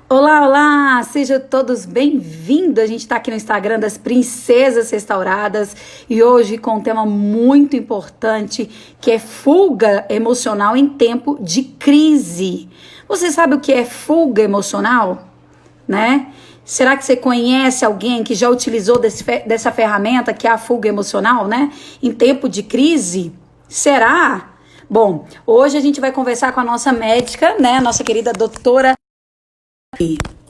Olá, olá! Sejam todos bem-vindos. A gente está aqui no Instagram das Princesas Restauradas e hoje com um tema muito importante que é fuga emocional em tempo de crise. Você sabe o que é fuga emocional? Né? Será que você conhece alguém que já utilizou dessa ferramenta que é a fuga emocional, né? Em tempo de crise? Será? Bom, hoje a gente vai conversar com a nossa médica, né? A nossa querida doutora.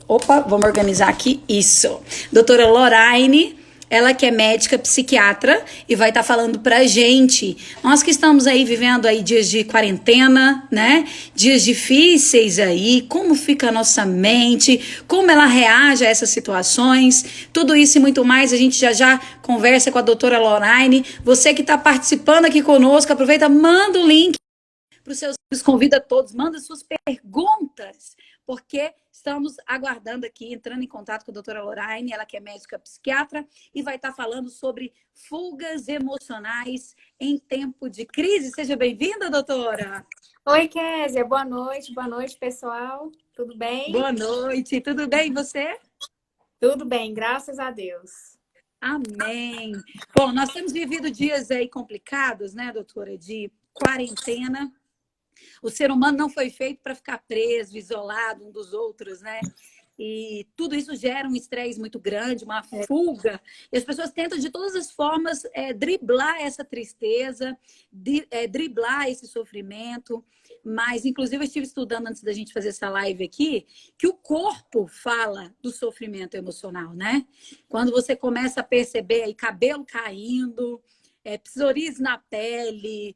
Opa, vamos organizar aqui. Isso. Doutora Loraine, ela que é médica psiquiatra e vai estar falando pra gente. Nós que estamos aí vivendo aí dias de quarentena, né? Dias difíceis aí, como fica a nossa mente, como ela reage a essas situações. Tudo isso e muito mais a gente já conversa com a doutora Loraine. Você que está participando aqui conosco, aproveita, manda o link para os seus amigos, convida todos, manda suas perguntas, porque estamos aguardando aqui, entrando em contato com a doutora Loraine, ela que é médica psiquiatra, e vai estar falando sobre fugas emocionais em tempo de crise. Seja bem-vinda, doutora! Oi, Kézia, boa noite, pessoal. Tudo bem? Boa noite, tudo bem e você? Tudo bem, graças a Deus. Amém! Bom, nós temos vivido dias aí complicados, né, doutora, de quarentena. O ser humano não foi feito para ficar preso, isolado um dos outros, né? E tudo isso gera um estresse muito grande, uma fuga. E as pessoas tentam de todas as formas driblar essa tristeza, driblar esse sofrimento. Mas, inclusive, eu estive estudando antes da gente fazer essa live aqui, que o corpo fala do sofrimento emocional, né? Quando você começa a perceber aí cabelo caindo, psoríase na pele,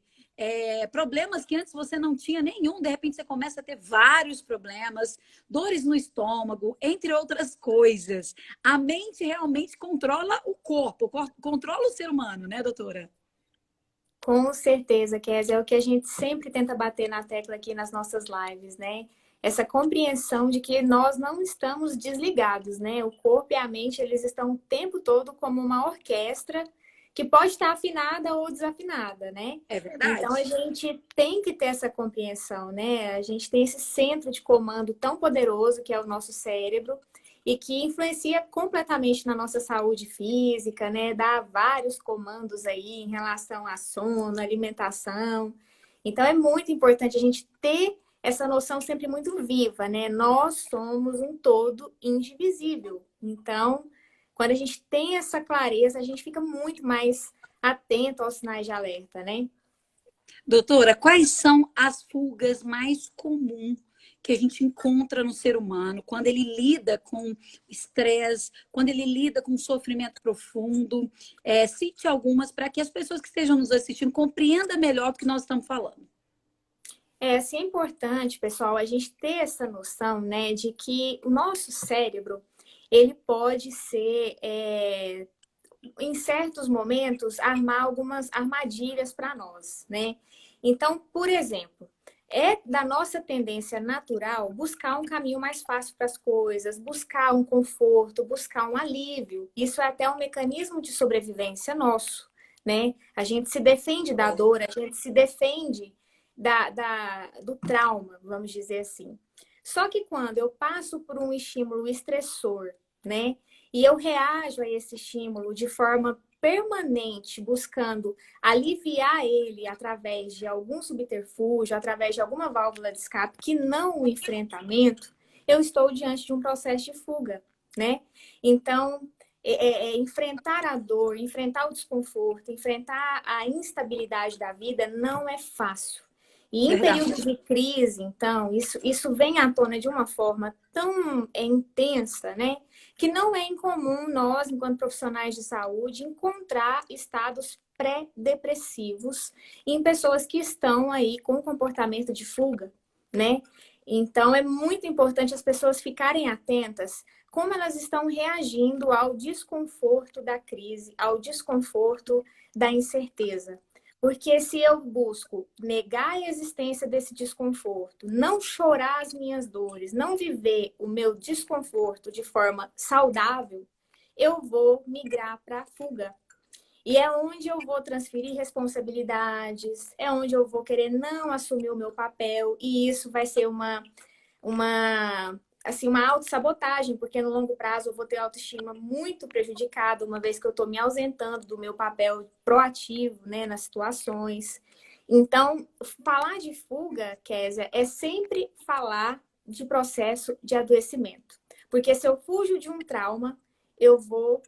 problemas que antes você não tinha nenhum, de repente você começa a ter vários problemas, dores no estômago, entre outras coisas. A mente realmente controla o corpo controla o ser humano, né, doutora? Com certeza, Kézia, é o que a gente sempre tenta bater na tecla aqui nas nossas lives, né? Essa compreensão de que nós não estamos desligados, né? O corpo e a mente, eles estão o tempo todo como uma orquestra que pode estar afinada ou desafinada, né? É Então a verdade? gente tem que ter essa compreensão, né? A gente tem esse centro de comando tão poderoso que é o nosso cérebro e que influencia completamente na nossa saúde física, né? Dá vários comandos aí em relação a sono, alimentação. Então é muito importante a gente ter essa noção sempre muito viva, né? Nós somos um todo indivisível. Então, quando a gente tem essa clareza, a gente fica muito mais atento aos sinais de alerta, né? Doutora, quais são as fugas mais comuns que a gente encontra no ser humano quando ele lida com estresse, quando ele lida com sofrimento profundo? Cite algumas para que as pessoas que estejam nos assistindo compreendam melhor o que nós estamos falando. É assim, é importante, pessoal, a gente ter essa noção, né, de que o nosso cérebro, ele pode ser, em certos momentos, armar algumas armadilhas para nós, né? Então, por exemplo, é da nossa tendência natural buscar um caminho mais fácil para as coisas, buscar um conforto, buscar um alívio. Isso é até um mecanismo de sobrevivência nosso, né? A gente se defende da dor, a gente se defende do trauma, vamos dizer assim. Só que quando eu passo por um estímulo estressor, né? E eu reajo a esse estímulo de forma permanente, buscando aliviar ele através de algum subterfúgio, através de alguma válvula de escape, que não o enfrentamento, eu estou diante de um processo de fuga, né? Então, enfrentar a dor, enfrentar o desconforto, enfrentar a instabilidade da vida não é fácil. E em Verdade. períodos de crise, então, isso vem à tona de uma forma tão intensa, né? Que não é incomum nós, enquanto profissionais de saúde, encontrar estados pré-depressivos em pessoas que estão aí com comportamento de fuga, né? Então, é muito importante as pessoas ficarem atentas como elas estão reagindo ao desconforto da crise, ao desconforto da incerteza. Porque se eu busco negar a existência desse desconforto, não chorar as minhas dores, não viver o meu desconforto de forma saudável, eu vou migrar para a fuga. E é onde eu vou transferir responsabilidades, é onde eu vou querer não assumir o meu papel, e isso vai ser uma assim, uma autossabotagem, porque no longo prazo eu vou ter autoestima muito prejudicada, uma vez que eu estou me ausentando do meu papel proativo, né, nas situações. Então, falar de fuga, Kézia, é sempre falar de processo de adoecimento. Porque se eu fujo de um trauma, eu vou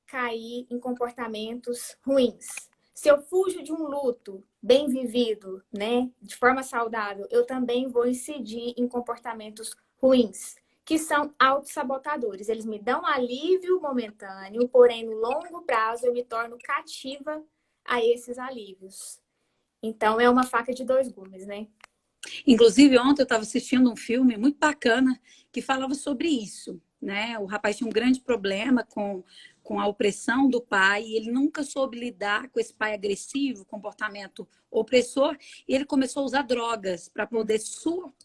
cair em comportamentos ruins. Se eu fujo de um luto bem vivido, né, de forma saudável, eu também vou incidir em comportamentos ruins, que são autossabotadores. Eles me dão alívio momentâneo, porém, no longo prazo, eu me torno cativa a esses alívios. Então, é uma faca de dois gumes, né? Inclusive, ontem eu estava assistindo um filme muito bacana que falava sobre isso, né? O rapaz tinha um grande problema com a opressão do pai e ele nunca soube lidar com esse pai agressivo, comportamento opressor, e ele começou a usar drogas para poder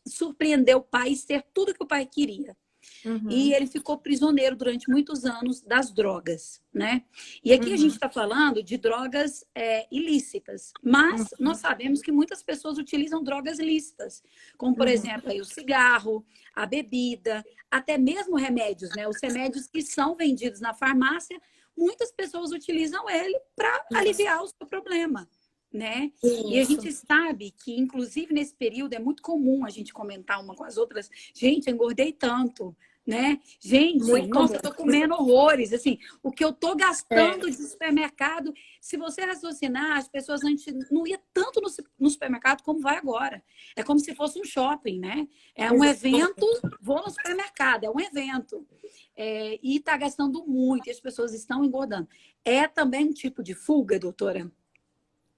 surpreender o pai e ser tudo que o pai queria. E Uhum. ele ficou prisioneiro durante muitos anos das drogas, né? E aqui a gente Uhum. está falando de drogas ilícitas, mas nós Uhum. sabemos que muitas pessoas utilizam drogas lícitas, como por Uhum. exemplo aí, o cigarro, a bebida, até mesmo remédios, né? Os remédios que são vendidos na farmácia, muitas pessoas utilizam ele para Isso. aliviar o seu problema. Né? E a Isso. gente sabe que, inclusive, nesse período é muito comum a gente comentar uma com as outras, gente, eu engordei tanto, né? Gente, Muito nossa, comum. eu tô comendo horrores, assim, o que eu tô É. gastando de supermercado, se você raciocinar, as pessoas antes não ia tanto no supermercado como vai agora. É como se fosse um shopping, né? É um evento, vou no supermercado, é um evento. E tá gastando muito, e as pessoas estão engordando. É também um tipo de fuga, doutora?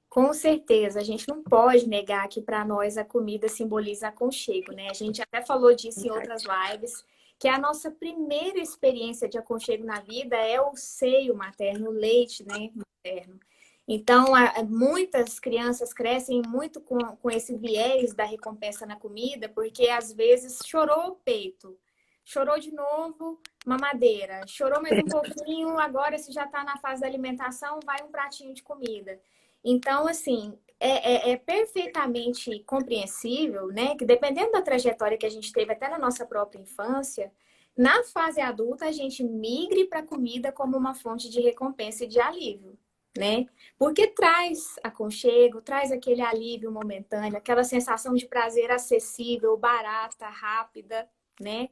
Com certeza, a gente não pode negar que para nós a comida simboliza aconchego, né? A gente até falou disso em outras lives, que a nossa primeira experiência de aconchego na vida é o seio materno, o leite, né, materno. Então, muitas crianças crescem muito com esse viés da recompensa na comida, porque às vezes chorou o peito, chorou de novo, mamadeira, chorou mais um pouquinho, agora se já está na fase da alimentação, vai um pratinho de comida. Então, assim, é perfeitamente compreensível, né, que dependendo da trajetória que a gente teve até na nossa própria infância, na fase adulta a gente migre para a comida como uma fonte de recompensa e de alívio, né? Porque traz aconchego, traz aquele alívio momentâneo, aquela sensação de prazer acessível, barata, rápida, né?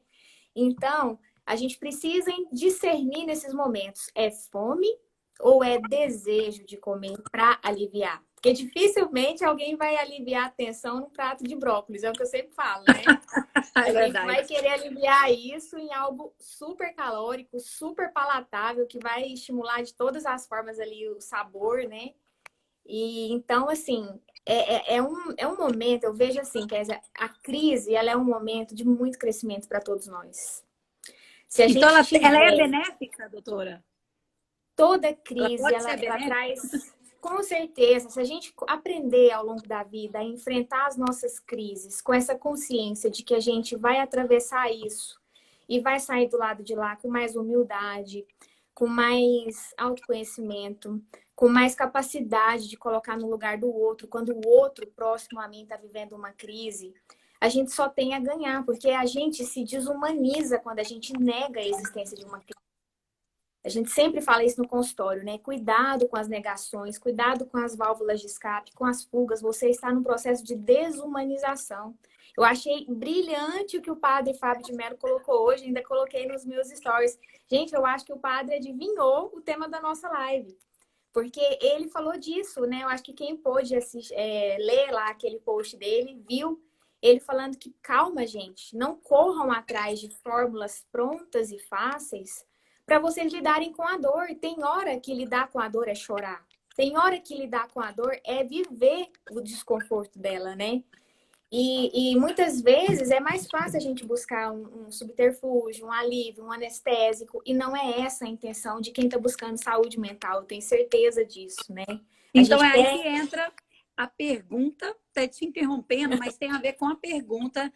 Então, a gente precisa discernir nesses momentos, é fome ou é desejo de comer para aliviar? Porque dificilmente alguém vai aliviar a tensão num prato de brócolis, é o que eu sempre falo, né? É A gente verdade. vai querer aliviar isso em algo super calórico, super palatável, que vai estimular de todas as formas ali o sabor, né? E então, assim, é um momento, eu vejo assim, que a crise, ela é um momento de muito crescimento para todos nós. Se a Então, gente ela é tiver benéfica, doutora? toda Ela crise, pode ela, ser ela benéfica? traz, com certeza, se a gente aprender ao longo da vida a enfrentar as nossas crises com essa consciência de que a gente vai atravessar isso e vai sair do lado de lá com mais humildade, com mais autoconhecimento, com mais capacidade de colocar no lugar do outro, quando o outro próximo a mim está vivendo uma crise, a gente só tem a ganhar, porque a gente se desumaniza quando a gente nega a existência de uma crise. A gente sempre fala isso no consultório, né? Cuidado com as negações, cuidado com as válvulas de escape, com as fugas. Você está num processo de desumanização. Eu achei brilhante o que o padre Fábio de Mello colocou hoje, ainda coloquei nos meus stories. Gente, eu acho que o padre adivinhou o tema da nossa live, porque ele falou disso, né? Eu acho que quem pôde ler lá aquele post dele, viu ele falando que calma, gente, não corram atrás de fórmulas prontas e fáceis para vocês lidarem com a dor. Tem hora que lidar com a dor é chorar. Tem hora que lidar com a dor é viver o desconforto dela, né? E muitas vezes é mais fácil a gente buscar um subterfúgio, um alívio, um anestésico, e não é essa a intenção de quem está buscando saúde mental, eu tenho certeza disso, né? A Então, gente é aí que quer. entra a pergunta, até te interrompendo, mas tem a ver com a pergunta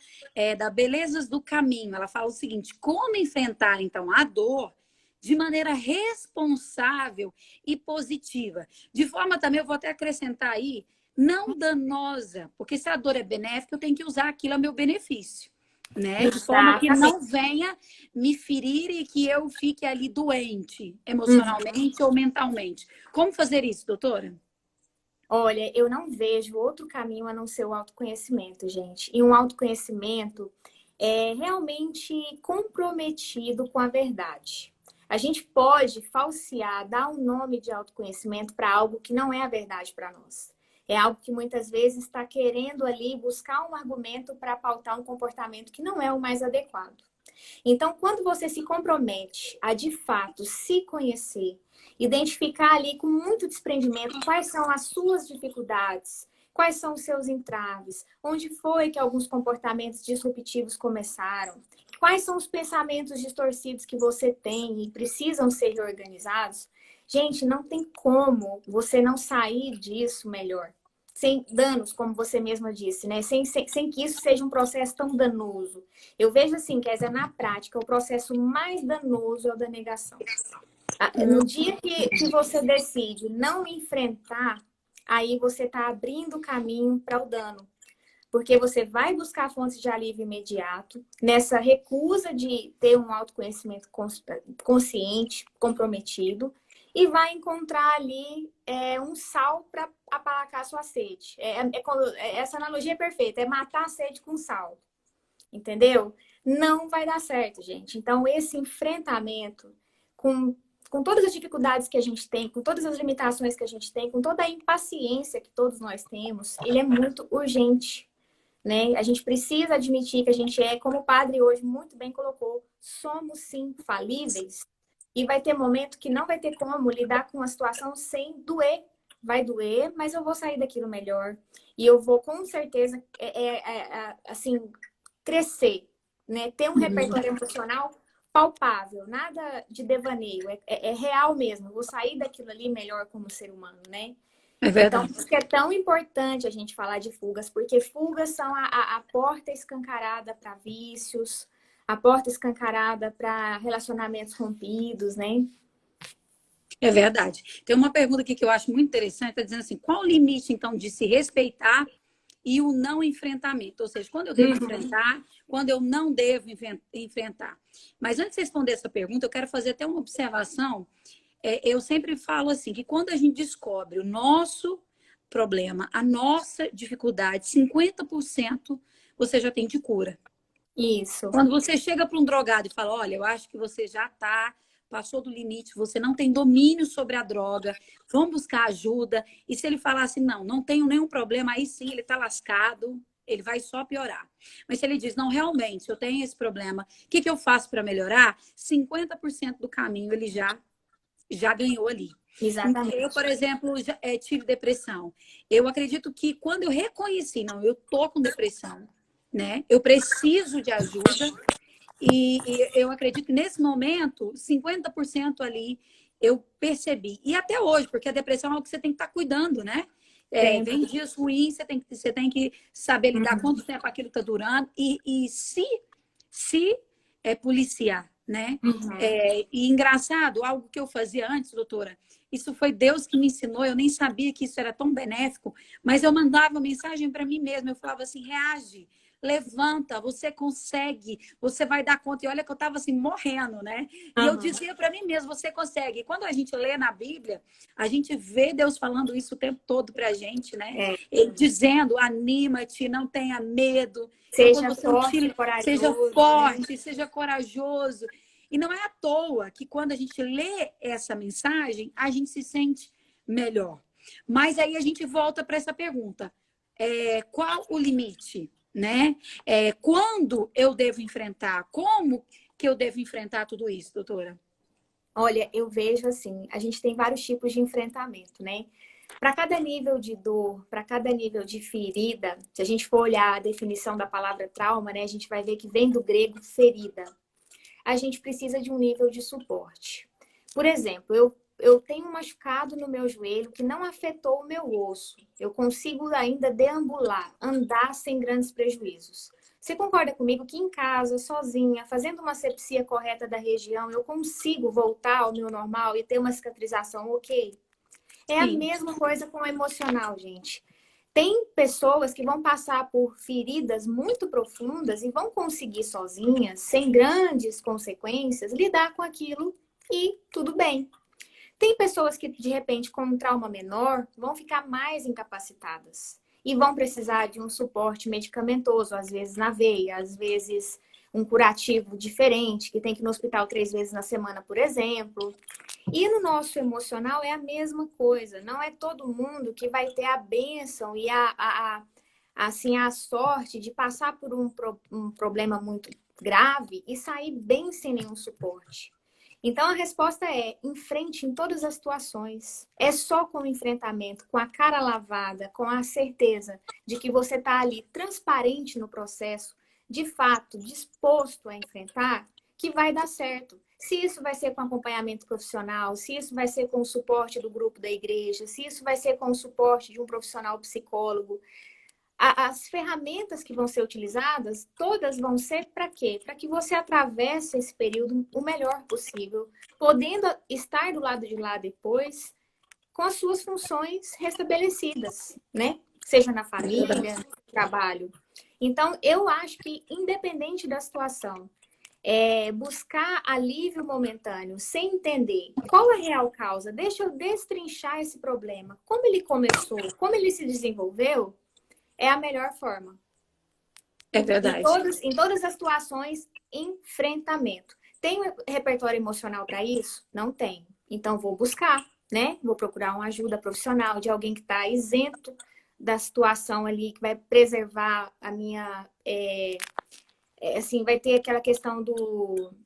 da Belezas do Caminho. Ela fala o seguinte: como enfrentar, então, a dor de maneira responsável e positiva? De forma também, eu vou até acrescentar aí, não danosa, porque se a dor é benéfica, eu tenho que usar aquilo a meu benefício. né? De forma que Exatamente. não venha me ferir e que eu fique ali doente, Uhum. emocionalmente ou mentalmente. Como fazer isso, doutora? Olha, eu não vejo outro caminho a não ser o autoconhecimento, gente. E um autoconhecimento é realmente comprometido com a verdade. A gente pode falsear, dar um nome de autoconhecimento para algo que não é a verdade para nós. É algo que muitas vezes está querendo ali buscar um argumento para pautar um comportamento que não é o mais adequado. Então, quando você se compromete a de fato se conhecer, identificar ali com muito desprendimento quais são as suas dificuldades, quais são os seus entraves, onde foi que alguns comportamentos disruptivos começaram, quais são os pensamentos distorcidos que você tem e precisam ser reorganizados, gente, não tem como você não sair disso melhor. Sem danos, como você mesma disse, né? Sem que isso seja um processo tão danoso. Eu vejo assim, Kézia, na prática, o processo mais danoso é o da negação. No dia que você decide não enfrentar, aí você está abrindo o caminho para o dano. Porque você vai buscar fontes de alívio imediato, nessa recusa de ter um autoconhecimento consciente, comprometido, e vai encontrar ali um sal para apalacar a sua sede. Essa analogia é perfeita, é matar a sede com sal. Entendeu? Não vai dar certo, gente. Então, esse enfrentamento com, com todas as dificuldades que a gente tem, com todas as limitações que a gente tem, com toda a impaciência que todos nós temos, ele é muito urgente, né? A gente precisa admitir que a gente é, como o padre hoje muito bem colocou, somos sim falíveis e vai ter momento que não vai ter como lidar com a situação sem doer. Vai doer, mas eu vou sair daquilo melhor. E eu vou, com certeza, assim, crescer, né? Ter um Uhum. repertório emocional palpável, nada de devaneio, é real mesmo. Eu vou sair daquilo ali melhor como ser humano, né? É Então, verdade. por isso que é tão importante a gente falar de fugas, porque fugas são a porta escancarada para vícios, a porta escancarada para relacionamentos rompidos, né? É verdade. Tem uma pergunta aqui que eu acho muito interessante, está dizendo assim, qual o limite, então, de se respeitar e o não enfrentamento? Ou seja, quando eu devo Uhum. enfrentar, quando eu não devo enfrentar. Mas antes de responder essa pergunta, eu quero fazer até uma observação. Eu sempre falo assim, que quando a gente descobre o nosso problema, a nossa dificuldade, 50% você já tem de cura. Isso. Quando você chega para um drogado e fala, olha, eu acho que você já está, passou do limite, você não tem domínio sobre a droga, vamos buscar ajuda. E se ele falar assim, não, não tenho nenhum problema, aí sim ele está lascado, ele vai só piorar. Mas se ele diz, não, realmente, eu tenho esse problema, o que eu faço para melhorar? 50% do caminho ele já ganhou ali. Então, eu, Exatamente. por exemplo, tive depressão. Eu acredito que quando eu reconheci, não, eu tô com depressão, né? Eu preciso de ajuda. E eu acredito que nesse momento, 50% ali eu percebi. E até hoje, porque a depressão é algo que você tem que estar cuidando, né? Sempre. Vem dias ruins, você tem que saber lidar Uhum. quanto tempo aquilo está durando e se policiar, né? Uhum. E engraçado, algo que eu fazia antes, doutora, isso foi Deus que me ensinou, eu nem sabia que isso era tão benéfico, mas eu mandava mensagem para mim mesma, eu falava assim, reage, levanta, você consegue, você vai dar conta. E olha que eu estava assim, morrendo, né? E eu Uhum. dizia para mim mesmo, você consegue. E quando a gente lê na Bíblia, a gente vê Deus falando isso o tempo todo para a gente, né? É. Ele dizendo, anima-te, não tenha medo. Então, quando Seja você não forte e seja corajoso, né? forte, seja corajoso. E não é à toa que quando a gente lê essa mensagem, a gente se sente melhor. Mas aí a gente volta para essa pergunta. Qual o limite? Né? Quando eu devo enfrentar? Como que eu devo enfrentar tudo isso, doutora? Olha, eu vejo assim, a gente tem vários tipos de enfrentamento, né? Para cada nível de dor, para cada nível de ferida, se a gente for olhar a definição da palavra trauma, né, a gente vai ver que vem do grego ferida. A gente precisa de um nível de suporte. Por exemplo, eu tenho um machucado no meu joelho que não afetou o meu osso. Eu consigo ainda deambular, andar sem grandes prejuízos. Você concorda comigo que em casa, sozinha, fazendo uma asepsia correta da região, eu consigo voltar ao meu normal e ter uma cicatrização ok? É a Sim. mesma coisa com o emocional, gente. Tem pessoas que vão passar por feridas muito profundas e vão conseguir sozinhas, sem grandes consequências, lidar com aquilo e tudo bem. Tem pessoas que, de repente, com um trauma menor, vão ficar mais incapacitadas e vão precisar de um suporte medicamentoso, às vezes na veia, às vezes um curativo diferente, que tem que ir no hospital 3 vezes na semana, por exemplo. E no nosso emocional é a mesma coisa. Não é todo mundo que vai ter a bênção e assim, a sorte de passar por um problema muito grave e sair bem sem nenhum suporte. Então, a resposta é: enfrente em todas as situações. É só com o enfrentamento, com a cara lavada, com a certeza de que você está ali transparente no processo, de fato, disposto a enfrentar, que vai dar certo. Se isso vai ser com acompanhamento profissional, se isso vai ser com o suporte do grupo da igreja, se isso vai ser com o suporte de um profissional psicólogo, as ferramentas que vão ser utilizadas, todas vão ser para quê? Para que você atravesse esse período o melhor possível, podendo estar do lado de lá depois com as suas funções restabelecidas, né? Seja na família, no trabalho. Então, eu acho que, independente da situação, buscar alívio momentâneo, sem entender qual a real causa, deixa eu destrinchar esse problema, como ele começou, como ele se desenvolveu, é a melhor forma. É verdade. Em todas as situações, enfrentamento. Tem um repertório emocional para isso? Não tem. Então, vou buscar, né? Vou procurar uma ajuda profissional de alguém que está isento da situação ali, que vai preservar a minha... assim, vai ter aquela questão do...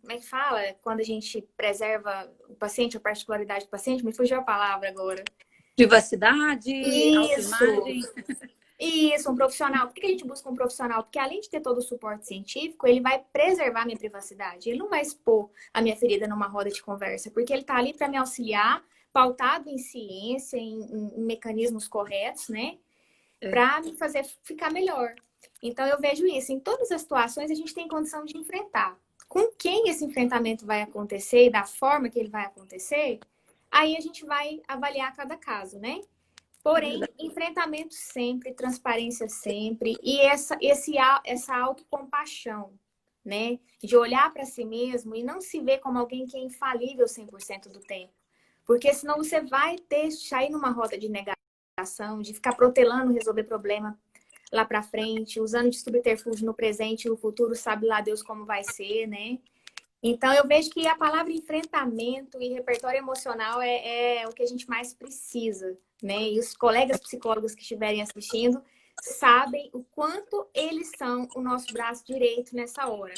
Como é que fala? Quando a gente preserva o paciente, a particularidade do paciente, me fugiu a palavra agora. Privacidade, Isso! autoimagem. Isso, um profissional. Por que a gente busca um profissional? Porque além de ter todo o suporte científico, ele vai preservar a minha privacidade. Ele não vai expor a minha ferida numa roda de conversa, porque ele está ali para me auxiliar, pautado em ciência, em mecanismos corretos, né? Para me fazer ficar melhor. Então, eu vejo isso. Em todas as situações, a gente tem condição de enfrentar. Com quem esse enfrentamento vai acontecer e da forma que ele vai acontecer, aí a gente vai avaliar cada caso, né? Porém, enfrentamento sempre, transparência sempre e essa autocompaixão, né? De olhar para si mesmo e não se ver como alguém que é infalível 100% do tempo. Porque senão você vai cair numa roda de negação, de ficar protelando resolver problema lá para frente, usando de subterfúgio no presente e no futuro, sabe lá Deus como vai ser, né? Então, eu vejo que a palavra enfrentamento e repertório emocional é o que a gente mais precisa, né? E os colegas psicólogos que estiverem assistindo sabem o quanto eles são o nosso braço direito nessa hora,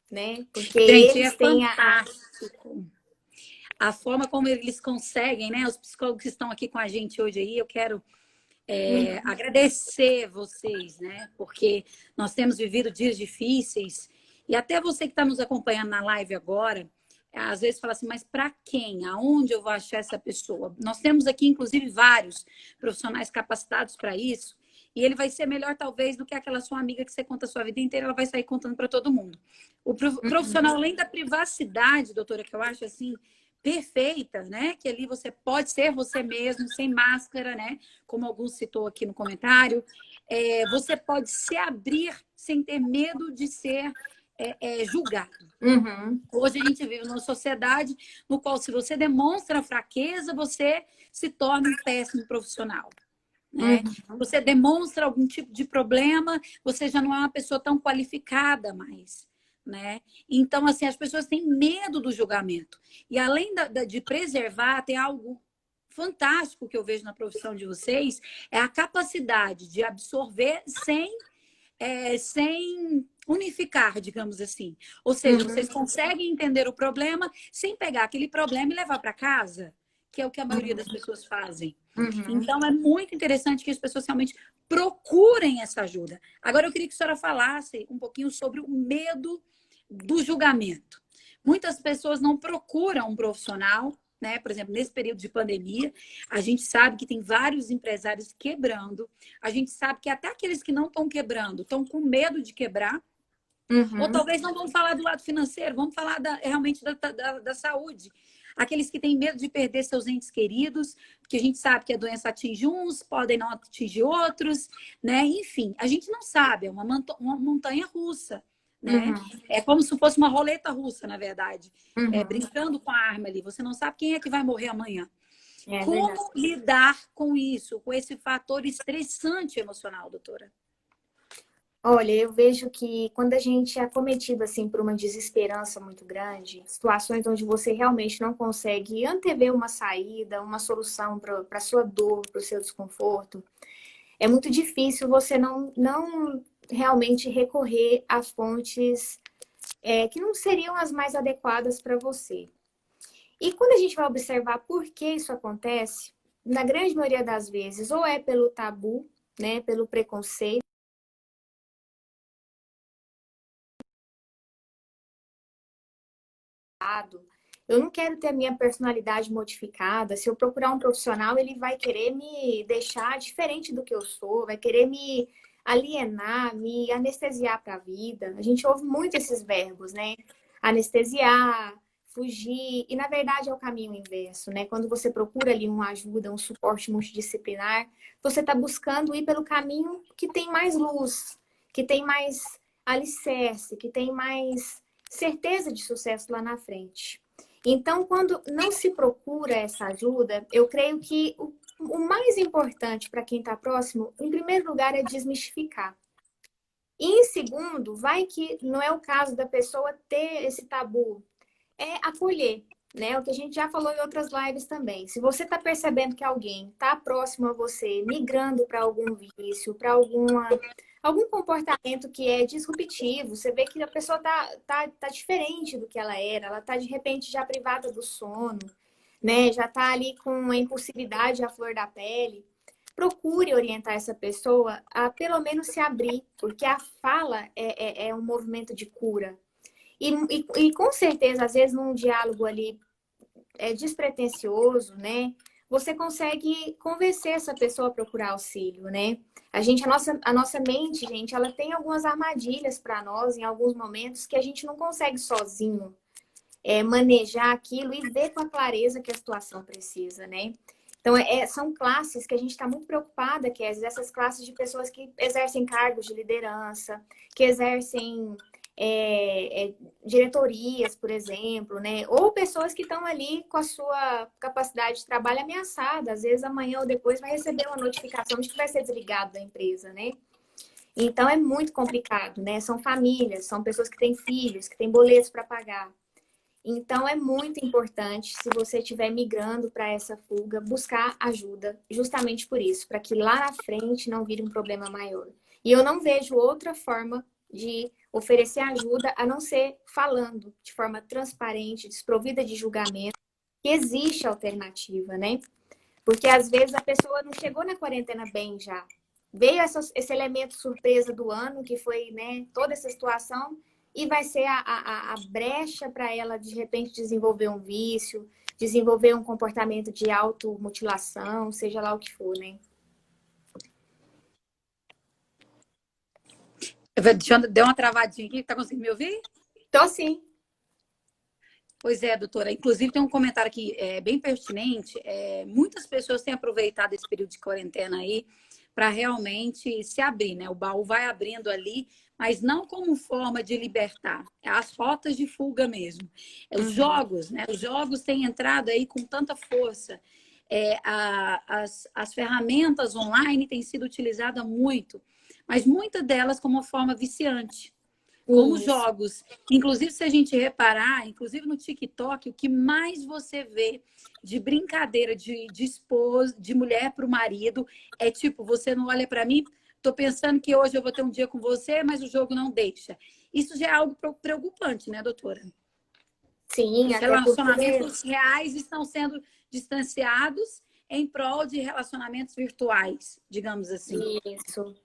né? Porque Gente, eles é têm fantástico. A forma como eles conseguem, né? Os psicólogos que estão aqui com a gente hoje aí, eu quero agradecer vocês, né? Porque nós temos vivido dias difíceis e até você que está nos acompanhando na live agora, às vezes fala assim, mas para quem? Aonde eu vou achar essa pessoa? Nós temos aqui, inclusive, vários profissionais capacitados para isso. E ele vai ser melhor, talvez, do que aquela sua amiga que você conta a sua vida inteira, ela vai sair contando para todo mundo. O profissional, além da privacidade, doutora, que eu acho assim, perfeita, né? Que ali você pode ser você mesmo, sem máscara, né? Como alguns citou aqui no comentário. Você pode se abrir sem ter medo de ser julgado. Hoje a gente vive numa sociedade no qual, se você demonstra fraqueza, você se torna um péssimo profissional. Né? Você demonstra algum tipo de problema, você já não é uma pessoa tão qualificada mais. Né? Então, assim, as pessoas têm medo do julgamento. E além de preservar, tem algo fantástico que eu vejo na profissão de vocês, é a capacidade de absorver sem unificar, digamos assim. Ou seja, vocês conseguem entender o problema sem pegar aquele problema e levar para casa, que é o que a maioria das pessoas fazem. Então, é muito interessante que as pessoas realmente procurem essa ajuda. Agora, eu queria que a senhora falasse um pouquinho sobre o medo do julgamento. Muitas pessoas não procuram um profissional, né? Por exemplo, nesse período de pandemia, a gente sabe que tem vários empresários quebrando. A gente sabe que até aqueles que não estão quebrando estão com medo de quebrar. Ou talvez não vamos falar do lado financeiro, vamos falar realmente da saúde. aqueles que têm medo de perder seus entes queridos, porque a gente sabe que a doença atinge uns, podem não atingir outros, né? Enfim, a gente não sabe, é uma montanha russa, né? Uhum, É como se fosse uma roleta russa, na verdade. É, uhum. brincando com a arma ali. Você não sabe quem é que vai morrer amanhã. É verdade. Como lidar com isso, com esse fator estressante emocional, doutora? Olha, eu vejo que quando a gente é acometido assim por uma desesperança muito grande, situações onde você realmente não consegue antever uma saída, uma solução para a sua dor, para o seu desconforto, é muito difícil você não realmente recorrer a fontes que não seriam as mais adequadas para você. E quando a gente vai observar por que isso acontece, na grande maioria das vezes, ou é pelo tabu, né, pelo preconceito. Eu não quero ter a minha personalidade modificada. Se eu procurar um profissional, ele vai querer me deixar diferente do que eu sou, vai querer me alienar, me anestesiar para a vida. A gente ouve muito esses verbos, né? Anestesiar, fugir, e na verdade é o caminho inverso, né? Quando você procura ali uma ajuda, um suporte multidisciplinar, você está buscando ir pelo caminho que tem mais luz, que tem mais alicerce, que tem mais certeza de sucesso lá na frente. Então, quando não se procura essa ajuda, eu creio que o mais importante para quem está próximo, em primeiro lugar, é desmistificar. E em segundo, vai que não é o caso da pessoa ter esse tabu, é acolher, né? O que a gente já falou em outras lives também. Se você está percebendo que alguém está próximo a você, migrando para algum vício, para algum comportamento que é disruptivo, você vê que a pessoa tá diferente do que ela era, ela tá de repente já privada do sono, né? Já tá ali com a impulsividade à flor da pele. Procure orientar essa pessoa a pelo menos se abrir, porque a fala é um movimento de cura. E com certeza, às vezes, num diálogo ali despretensioso, né? Você consegue convencer essa pessoa a procurar auxílio, né? A nossa mente, gente, ela tem algumas armadilhas para nós em alguns momentos que a gente não consegue sozinho manejar aquilo e ver com a clareza que a situação precisa, né? Então, são classes que a gente está muito preocupada, que essas classes de pessoas que exercem cargos de liderança, que exercem diretorias, por exemplo, né? Ou pessoas que estão ali com a sua capacidade de trabalho ameaçada. Às vezes, amanhã ou depois vai receber uma notificação de que vai ser desligado da empresa, né? Então, é muito complicado, né? São famílias, são pessoas que têm filhos, que têm boletos para pagar. Então, é muito importante, se você estiver migrando para essa fuga, buscar ajuda, justamente por isso, para que lá na frente não vire um problema maior. E eu não vejo outra forma de oferecer ajuda a não ser falando de forma transparente, desprovida de julgamento, que existe alternativa, né? Porque às vezes a pessoa não chegou na quarentena bem já. Veio esse elemento surpresa do ano, que foi, né, toda essa situação, e vai ser a brecha para ela, de repente, desenvolver um vício, desenvolver um comportamento de automutilação, seja lá o que for, né? Deu uma travadinha aqui, tá conseguindo me ouvir? Então, sim. Pois é, doutora. Inclusive, tem um comentário aqui bem pertinente. Muitas pessoas têm aproveitado esse período de quarentena aí para realmente se abrir, né? O baú vai abrindo ali, mas não como forma de libertar. É as rotas de fuga mesmo. Os Uhum. jogos, né? Os jogos têm entrado aí com tanta força. As ferramentas online têm sido utilizadas muito, mas muitas delas como forma viciante como Isso. jogos. Inclusive, se a gente reparar, inclusive no TikTok, o que mais você vê de brincadeira de mulher para o marido é tipo, você não olha para mim, tô pensando que hoje eu vou ter um dia com você, mas o jogo não deixa. Isso já é algo preocupante, né, doutora? Sim, Os até porque relacionamentos reais estão sendo distanciados em prol de relacionamentos virtuais, digamos assim. isso.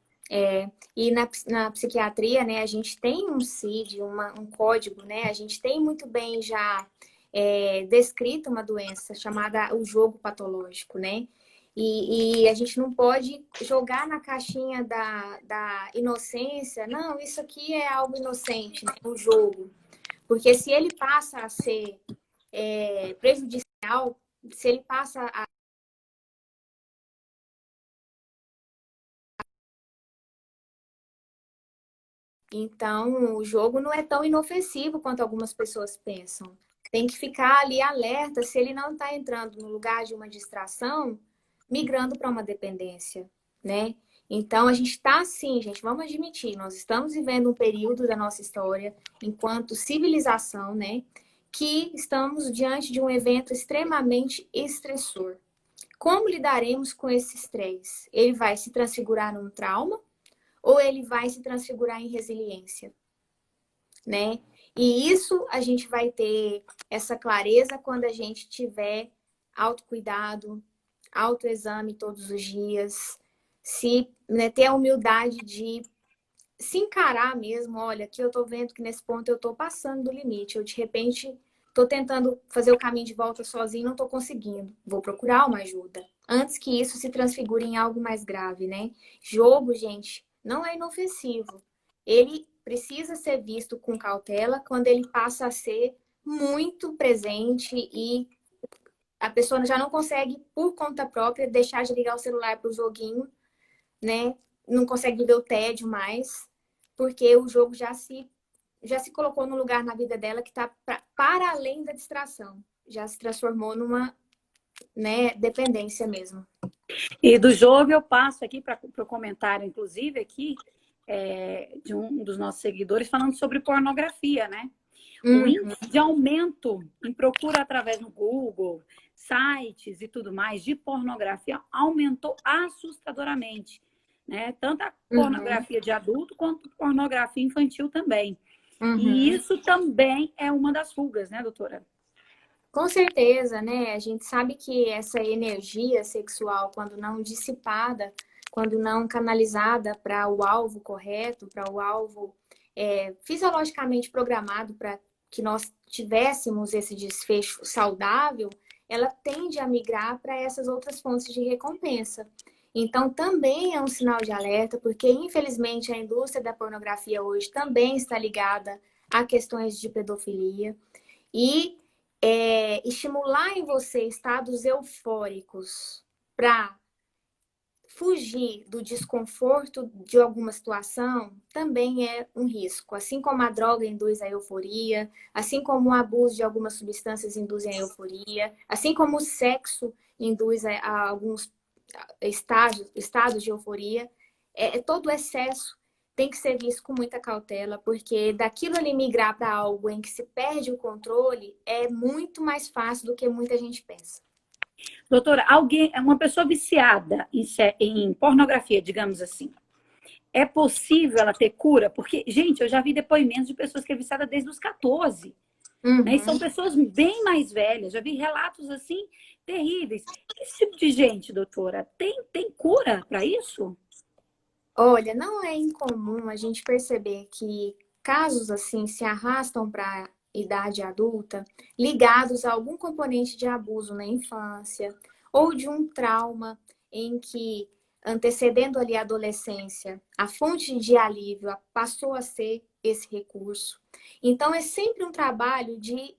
E na psiquiatria, né, a gente tem um CID, um código, né? A gente tem muito bem já descrito uma doença chamada o jogo patológico, né? E a gente não pode jogar na caixinha da inocência, não, isso aqui é algo inocente, né? O jogo. Porque se ele passa a ser prejudicial se ele passa a... Então, o jogo não é tão inofensivo quanto algumas pessoas pensam. Tem que ficar ali alerta se ele não está entrando no lugar de uma distração, migrando para uma dependência, né? Então, a gente está sim, gente, vamos admitir, nós estamos vivendo um período da nossa história, enquanto civilização, né? Que estamos diante de um evento extremamente estressor. Como lidaremos com esse estresse? Ele vai se transfigurar num trauma ou ele vai se transfigurar em resiliência, né? E isso a gente vai ter essa clareza quando a gente tiver autocuidado, autoexame todos os dias, se, né, ter a humildade de se encarar mesmo, olha, aqui eu tô vendo que nesse ponto eu tô passando do limite, eu de repente tô tentando fazer o caminho de volta sozinho, não tô conseguindo, vou procurar uma ajuda. Antes que isso se transfigure em algo mais grave, né? Jogo, gente, não é inofensivo. Ele precisa ser visto com cautela quando ele passa a ser muito presente e a pessoa já não consegue, por conta própria, deixar de ligar o celular para o joguinho, né? Não consegue ver o tédio mais, porque o jogo já se colocou no lugar na vida dela que está para além da distração. Já se transformou numa, né, dependência mesmo. E do jogo eu passo aqui para o comentário, inclusive, aqui, de um dos nossos seguidores, falando sobre pornografia, né? O índice de aumento em procura através do Google, sites e tudo mais de pornografia aumentou assustadoramente, né? Tanto a pornografia de adulto quanto a pornografia infantil também. E isso também é uma das fugas, né, doutora? Com certeza, né? A gente sabe que essa energia sexual, quando não dissipada, quando não canalizada para o alvo correto, para o alvo fisiologicamente programado para que nós tivéssemos esse desfecho saudável, ela tende a migrar para essas outras fontes de recompensa. Então, também é um sinal de alerta, porque infelizmente a indústria da pornografia hoje também está ligada a questões de pedofilia. E estimular em você estados eufóricos para fugir do desconforto de alguma situação também é um risco. Assim como a droga induz a euforia, assim como o abuso de algumas substâncias induzem a euforia, assim como o sexo induz a alguns estados de euforia, todo excesso tem que ser visto com muita cautela, porque daquilo ali migrar para algo em que se perde o controle é muito mais fácil do que muita gente pensa. Doutora, uma pessoa viciada em pornografia, digamos assim, é possível ela ter cura? Porque, gente, eu já vi depoimentos de pessoas que é viciada desde os 14. Né? E são pessoas bem mais velhas. Já vi relatos assim terríveis. Esse tipo de gente, doutora, tem cura para isso? Olha, não é incomum a gente perceber que casos assim se arrastam para a idade adulta, ligados a algum componente de abuso na infância ou de um trauma em que, antecedendo ali a adolescência, a fonte de alívio passou a ser esse recurso. Então, é sempre um trabalho de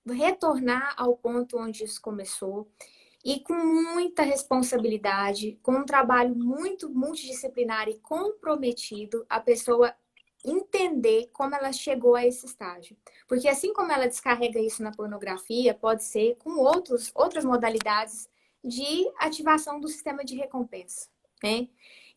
retornar ao ponto onde isso começou e com muita responsabilidade, com um trabalho muito multidisciplinar e comprometido, a pessoa entender como ela chegou a esse estágio. Porque assim como ela descarrega isso na pornografia, pode ser com outras modalidades de ativação do sistema de recompensa, né?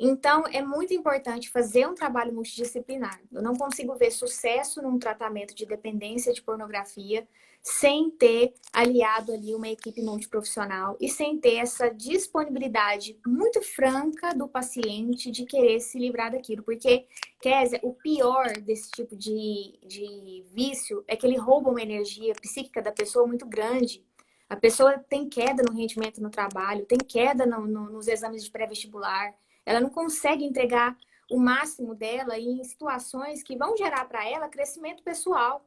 Então, é muito importante fazer um trabalho multidisciplinar. Eu não consigo ver sucesso num tratamento de dependência de pornografia sem ter aliado ali uma equipe multiprofissional e sem ter essa disponibilidade muito franca do paciente de querer se livrar daquilo. Porque, Kézia, o pior desse tipo de vício é que ele rouba uma energia psíquica da pessoa muito grande. A pessoa tem queda no rendimento no trabalho, tem queda nos exames de pré-vestibular. Ela não consegue entregar o máximo dela em situações que vão gerar para ela crescimento pessoal.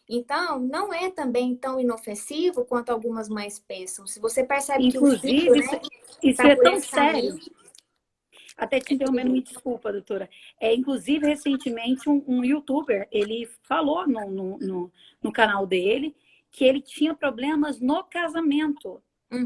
Então, não é também tão inofensivo quanto algumas mães pensam. Se você percebe que o filho, Inclusive, né, isso tá é por tão esse sério. caminho, Até te interrompendo, me desculpa, doutora. Inclusive, recentemente, um youtuber, ele falou no canal dele que ele tinha problemas no casamento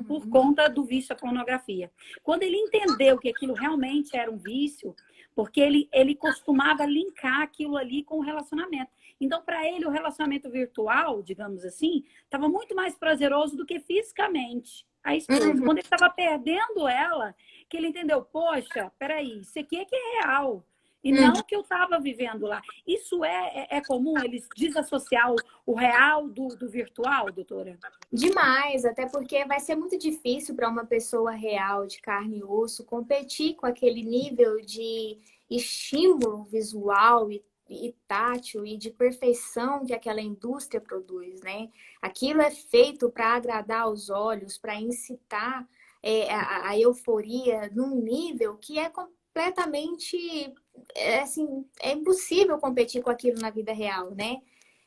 por Uhum. conta do vício à pornografia. Quando ele entendeu que aquilo realmente era um vício, porque ele costumava linkar aquilo ali com o relacionamento. Então, para ele, o relacionamento virtual, digamos assim, estava muito mais prazeroso do que fisicamente a esposa. Uhum. Quando ele estava perdendo ela, que ele entendeu, poxa, peraí, isso aqui é que é real. E não Uhum. o que eu estava vivendo lá. Isso é comum, eles desassociar o real do virtual, doutora? Demais, até porque vai ser muito difícil para uma pessoa real, de carne e osso, competir com aquele nível de estímulo visual e tátil e de perfeição que aquela indústria produz, né? Aquilo é feito para agradar os olhos, para incitar a euforia num nível que é completamente, assim, é impossível competir com aquilo na vida real, né?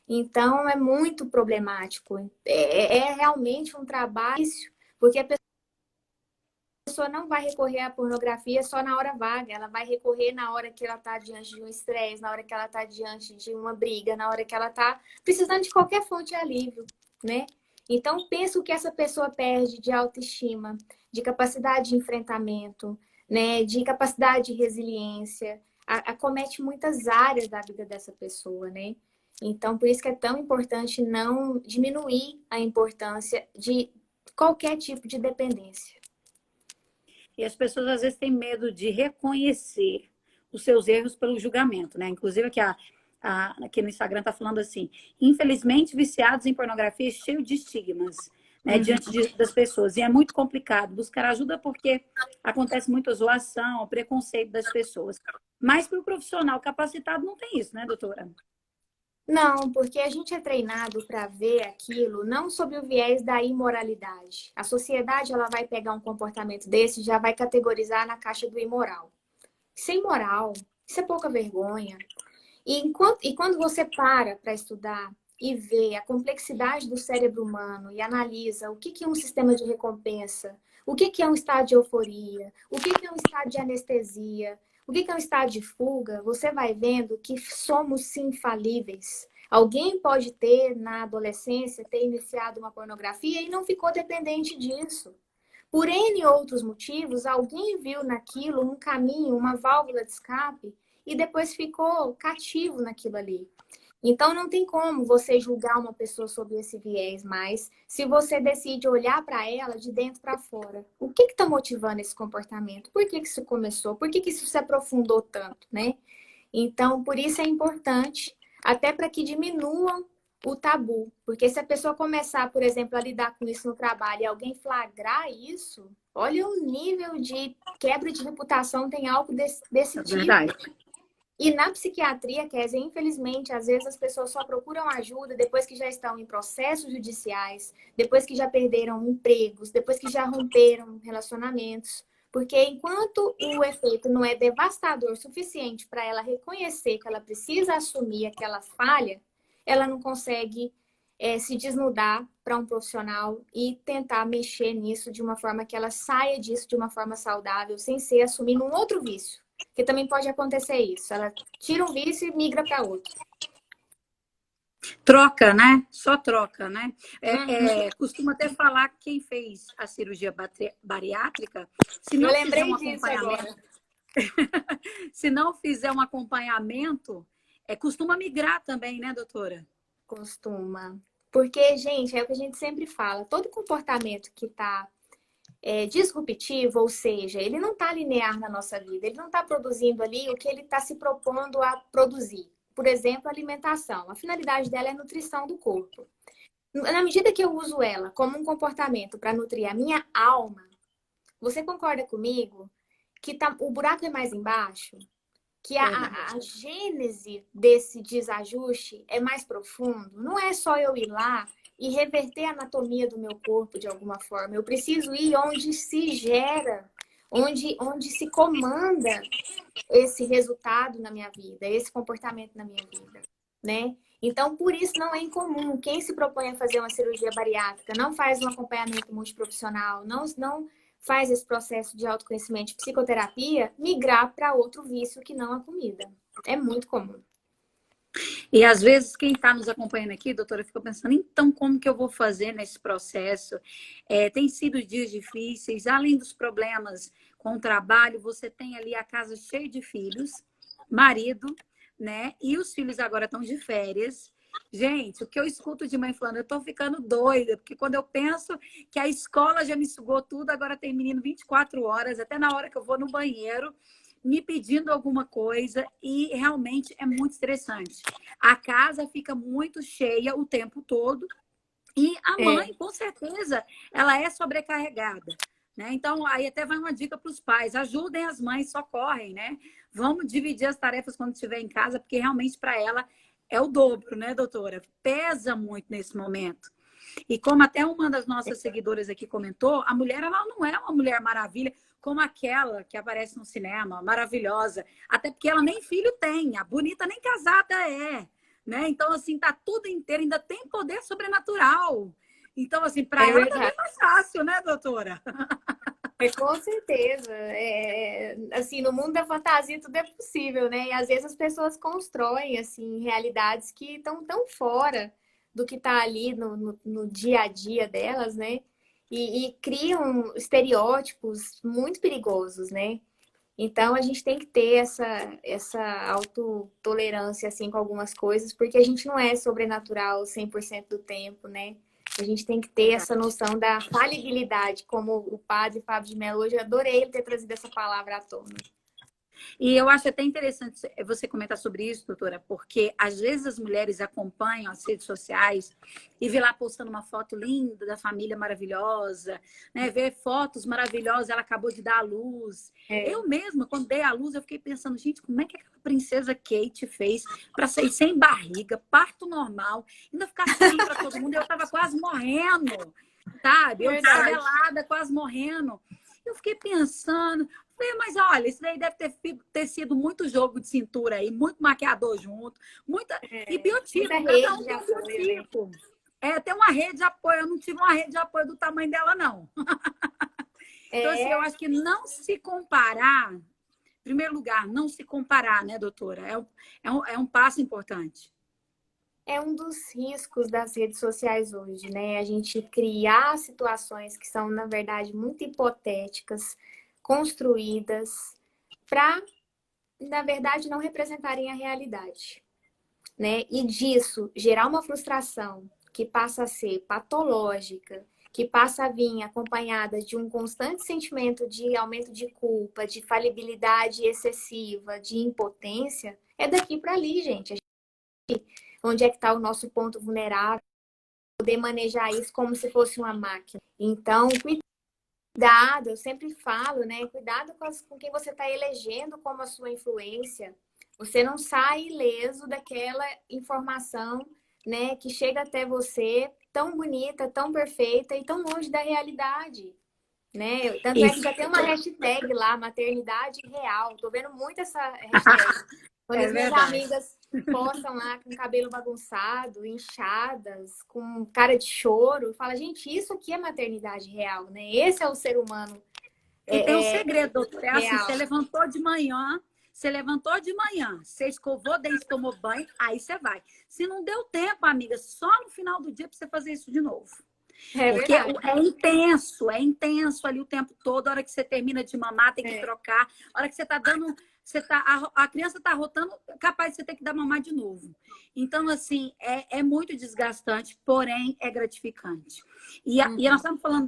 Então, é muito problemático. É realmente um trabalho, porque a pessoa não vai recorrer à pornografia só na hora vaga, ela vai recorrer na hora que ela está diante de um estresse, na hora que ela está diante de uma briga, na hora que ela está precisando de qualquer fonte de alívio, né? Então, penso que essa pessoa perde de autoestima, de capacidade de enfrentamento, né? De capacidade de resiliência, acomete muitas áreas da vida dessa pessoa, né? Então, por isso que é tão importante não diminuir a importância de qualquer tipo de dependência. E as pessoas às vezes têm medo de reconhecer os seus erros pelo julgamento, né? Inclusive aqui no Instagram está falando assim, infelizmente viciados em pornografia é cheio de estigmas, né, diante das pessoas. E é muito complicado buscar ajuda porque acontece muita zoação, preconceito das pessoas. Mas para o profissional capacitado não tem isso, né, doutora? Não, porque a gente é treinado para ver aquilo não sob o viés da imoralidade. A sociedade ela vai pegar um comportamento desse e já vai categorizar na caixa do imoral. Isso é imoral, isso é pouca vergonha. E quando você para estudar e vê a complexidade do cérebro humano e analisa o que é um sistema de recompensa, o que é um estado de euforia, o que é um estado de anestesia, o que é um estado de fuga, você vai vendo que somos sim falíveis. Alguém pode ter, na adolescência, ter iniciado uma pornografia e não ficou dependente disso. Por N outros motivos, alguém viu naquilo um caminho, uma válvula de escape e depois ficou cativo naquilo ali. Então não tem como você julgar uma pessoa sob esse viés mais se você decide olhar para ela de dentro para fora. O que está motivando esse comportamento? Por que isso começou? Por que isso se aprofundou tanto, né? Então, por isso é importante, até para que diminuam o tabu. Porque se a pessoa começar, por exemplo, a lidar com isso no trabalho e alguém flagrar isso, olha o nível de quebra de reputação, tem algo desse É tipo. verdade. E na psiquiatria, Kézia, infelizmente, às vezes as pessoas só procuram ajuda depois que já estão em processos judiciais, depois que já perderam empregos, depois que já romperam relacionamentos. Porque enquanto o efeito não é devastador o suficiente para ela reconhecer que ela precisa assumir aquela falha, ela não consegue se desnudar para um profissional e tentar mexer nisso de uma forma que ela saia disso de uma forma saudável, sem ser assumindo um outro vício. Porque também pode acontecer isso. Ela tira um vício e migra para outro. Troca, né? Só troca, né? Uhum. Costumo até falar que quem fez a cirurgia bariátrica, se Eu não fizer um lembrei disso agora. acompanhamento, se não fizer um acompanhamento, costuma migrar também, né, doutora? Costuma. Porque, gente, é o que a gente sempre fala. Todo comportamento que está disruptivo, ou seja, ele não está linear na nossa vida. Ele não está produzindo ali o que ele está se propondo a produzir. Por exemplo, a alimentação. A finalidade dela é a nutrição do corpo. Na medida que eu uso ela como um comportamento para nutrir a minha alma, você concorda comigo que o buraco é mais embaixo? Que Verdade. a gênese desse desajuste é mais profundo. Não é só eu ir lá e reverter a anatomia do meu corpo de alguma forma. Eu preciso ir onde se gera, onde se comanda esse resultado na minha vida, esse comportamento na minha vida, né? Então, por isso não é incomum. Quem se propõe a fazer uma cirurgia bariátrica não faz um acompanhamento multiprofissional, não faz esse processo de autoconhecimento de psicoterapia, migrar para outro vício que não a comida. É muito comum. E às vezes quem está nos acompanhando aqui, doutora, fica pensando, então como que eu vou fazer nesse processo? Tem sido dias difíceis, além dos problemas com o trabalho, você tem ali a casa cheia de filhos, marido, né? E os filhos agora estão de férias. Gente, o que eu escuto de mãe falando, eu tô ficando doida, porque quando eu penso que a escola já me sugou tudo, agora tem menino 24 horas, até na hora que eu vou no banheiro, me pedindo alguma coisa e realmente é muito estressante. A casa fica muito cheia o tempo todo e a É, mãe, com certeza, ela é sobrecarregada. Né? Então, aí até vai uma dica para os pais: ajudem as mães, socorrem, né? Vamos dividir as tarefas quando estiver em casa, porque realmente para ela é o dobro, né, doutora? Pesa muito nesse momento. E como até uma das nossas seguidoras aqui comentou, a mulher ela não é uma mulher maravilha como aquela que aparece no cinema, maravilhosa. Até porque ela nem filho tem, a bonita nem casada é. Né? Então, assim, tá tudo inteiro, ainda tem poder sobrenatural. Então, assim, para é ela tá bem verdade. mais fácil, né, doutora? Com certeza. Assim, no mundo da fantasia tudo é possível, né? E às vezes as pessoas constroem, assim, realidades que estão tão fora do que está ali no dia a dia delas, né? E criam estereótipos muito perigosos, né? Então, a gente tem que ter essa autotolerância, assim, com algumas coisas, porque a gente não é sobrenatural 100% do tempo, né? A gente tem que ter Verdade. essa noção da falibilidade, como o padre Fábio de Mello, hoje eu adorei ele ter trazido essa palavra à tona. E eu acho até interessante você comentar sobre isso, doutora, porque às vezes as mulheres acompanham as redes sociais e vê lá postando uma foto linda da família maravilhosa, né? Vê fotos maravilhosas, ela acabou de dar à luz. É, Eu mesma, quando dei à luz, eu fiquei pensando, gente, como é que aquela princesa Kate fez para sair sem barriga, parto normal, ainda ficar sorrindo para todo mundo? Eu estava quase morrendo, sabe? Eu verdade. descabelada, quase morrendo. Eu fiquei pensando, mas olha, isso daí deve ter sido muito jogo de cintura aí, muito maquiador junto, muita. E Muita biotipo, cada rede um de tem um apoio, né? biotipo. Tem uma rede de apoio. Eu não tive uma rede de apoio do tamanho dela, não. Então, assim, eu É, acho que não se comparar, em primeiro lugar, não se comparar, né, doutora? É um passo importante. é um dos riscos das redes sociais hoje, né? A gente criar situações que são, na verdade, muito hipotéticas, construídas, para, na verdade, não representarem a realidade, né? E disso gerar uma frustração que passa a ser patológica, que passa a vir acompanhada de um constante sentimento de aumento de culpa, de falibilidade excessiva, de impotência, é daqui para ali, gente. Onde é que está o nosso ponto vulnerável? Poder manejar isso como se fosse uma máquina. Então, cuidado, eu sempre falo, né? Cuidado com quem você está elegendo como a sua influência. Você não sai ileso daquela informação, né, que chega até você tão bonita, tão perfeita e tão longe da realidade, né? Tanto é que Isso já tem uma hashtag lá, maternidade real. Tô vendo muito essa hashtag. Quando é as minhas verdade. amigas postam lá com cabelo bagunçado, inchadas, com cara de choro, fala, gente, isso aqui é maternidade real, né? Esse é o ser humano E tem um é, segredo, doutor. É assim, real. você levantou de manhã, você escovou dente, tomou banho, aí você vai. Se não deu tempo, amiga, só no final do dia para você fazer isso de novo. É Porque verdade. é intenso ali o tempo todo. A hora que você termina de mamar, tem que É, trocar. A hora que você tá dando, a criança tá rotando, capaz de você ter que dar mamar de novo. Então, assim, é muito desgastante, porém é gratificante. E nós uhum. estamos falando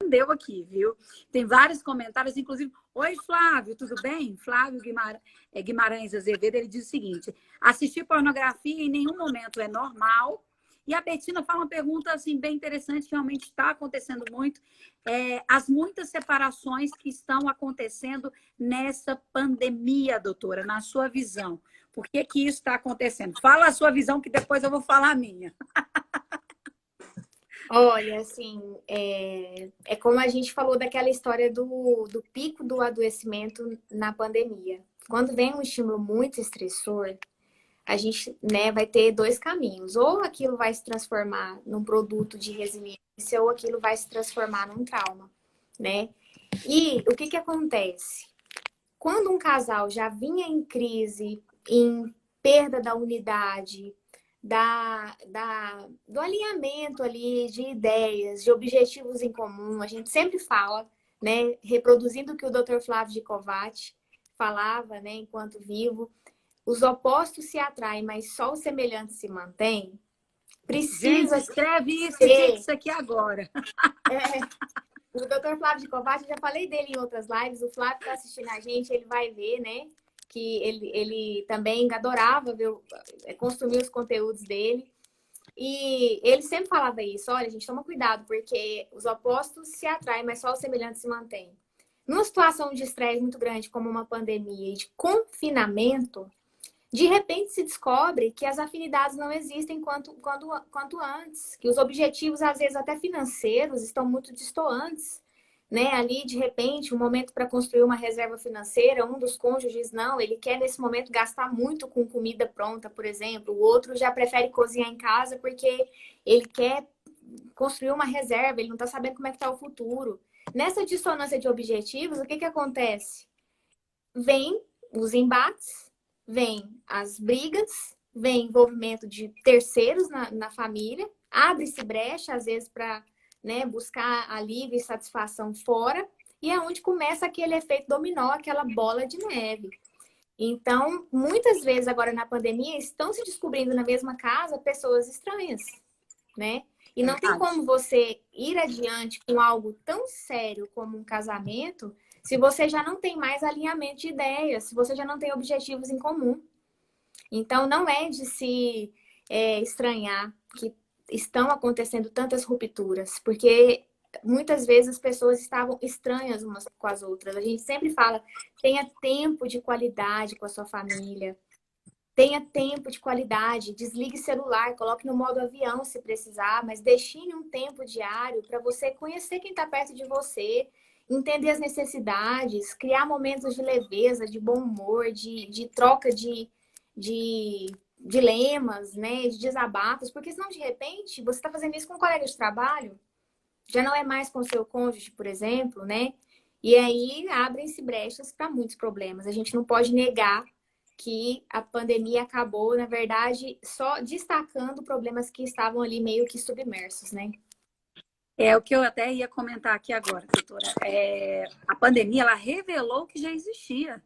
deu aqui, viu? Tem vários comentários, inclusive, oi Flávio, tudo bem? Flávio Guimarães Azevedo, ele diz o seguinte: assistir pornografia em nenhum momento é normal. E a Betina fala uma pergunta assim bem interessante, que realmente está acontecendo muito, as muitas separações que estão acontecendo nessa pandemia, doutora, na sua visão. Por que que isso está acontecendo? Fala a sua visão, que depois eu vou falar a minha. Olha, assim, é como a gente falou daquela história do pico do adoecimento na pandemia. Quando vem um estímulo muito estressor, a gente, né, vai ter dois caminhos. Ou aquilo vai se transformar num produto de resiliência, ou aquilo vai se transformar num trauma, né? E o que que acontece? Quando um casal já vinha em crise, em perda da unidade, do alinhamento ali de ideias, de objetivos em comum. A gente sempre fala, né, reproduzindo o que o Dr. Flávio de Kovács falava, né, enquanto vivo, os opostos se atraem, mas só os semelhantes se mantêm. Precisa Gente, escreve isso e ter... diga isso aqui agora. O Dr. Flávio de Kovács, eu já falei dele em outras lives, o Flávio está assistindo a gente, ele vai ver, né? Que ele também adorava ver, consumir os conteúdos dele. E ele sempre falava isso, olha, gente, toma cuidado, porque os opostos se atraem, mas só os semelhantes se mantêm. Numa situação de estresse muito grande, como uma pandemia e de confinamento, de repente se descobre que as afinidades não existem quanto antes, que os objetivos, às vezes até financeiros, estão muito distantes, né? Ali, de repente, um momento para construir uma reserva financeira, um dos cônjuges não, ele quer nesse momento gastar muito com comida pronta, por exemplo, o outro já prefere cozinhar em casa porque ele quer construir uma reserva, ele não está sabendo como é que está o futuro. Nessa dissonância de objetivos, o que acontece? Vem os embates, vem as brigas, vem envolvimento de terceiros na família, abre-se brecha, às vezes, para, né, buscar alívio e satisfação fora, e é onde começa aquele efeito dominó, aquela bola de neve. Então, muitas vezes agora na pandemia, estão se descobrindo na mesma casa pessoas estranhas, né? E não tem como você ir adiante com algo tão sério como um casamento se você já não tem mais alinhamento de ideias, se você já não tem objetivos em comum. Então, não é de se estranhar que estão acontecendo tantas rupturas, porque muitas vezes as pessoas estavam estranhas umas com as outras. A gente sempre fala, tenha tempo de qualidade com a sua família. Tenha tempo de qualidade, desligue celular, coloque no modo avião se precisar, mas destine um tempo diário para você conhecer quem está perto de você, entender as necessidades, criar momentos de leveza, de bom humor, de troca de dilemas, né, de desabafos, porque senão, de repente, você está fazendo isso com um colega de trabalho, já não é mais com o seu cônjuge, por exemplo, né? E aí abrem-se brechas para muitos problemas. A gente não pode negar que a pandemia acabou, na verdade, só destacando problemas que estavam ali meio que submersos, né? É o que eu até ia comentar aqui agora, doutora. A pandemia, ela revelou que já existia,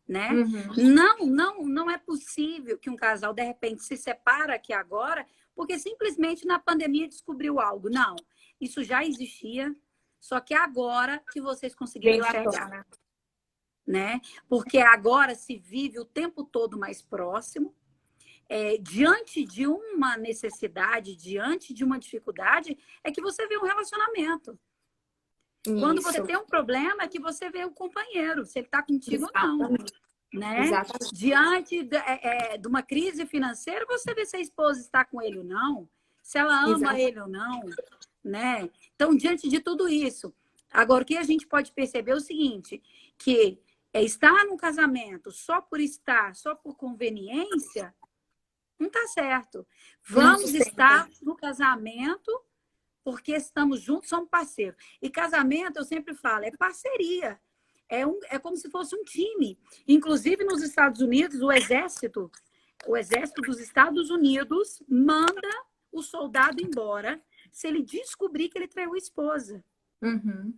né? Uhum. Não é possível que um casal, de repente, se separa aqui agora, porque simplesmente na pandemia descobriu algo. Não, isso já existia, só que agora que vocês conseguiram Veio à enxergar, tona. né? Porque agora se vive o tempo todo mais próximo, diante de uma necessidade, diante de uma dificuldade, é que você vê um relacionamento. Quando você Isso. tem um problema, é que você vê o companheiro, se ele está contigo ou não. Exatamente. Né? Exatamente. Diante de uma crise financeira, você vê se a esposa está com ele ou não, se ela ama Exatamente. ele ou não, né? Então, diante de tudo isso, agora o que a gente pode perceber é o seguinte, que estar no casamento só por estar, só por conveniência, não está certo. Não Vamos sustenta. estar no casamento porque estamos juntos, somos parceiros. E casamento, eu sempre falo, é parceria. É como se fosse um time. Inclusive, nos Estados Unidos, o exército dos Estados Unidos manda o soldado embora se ele descobrir que ele traiu a esposa. Uhum.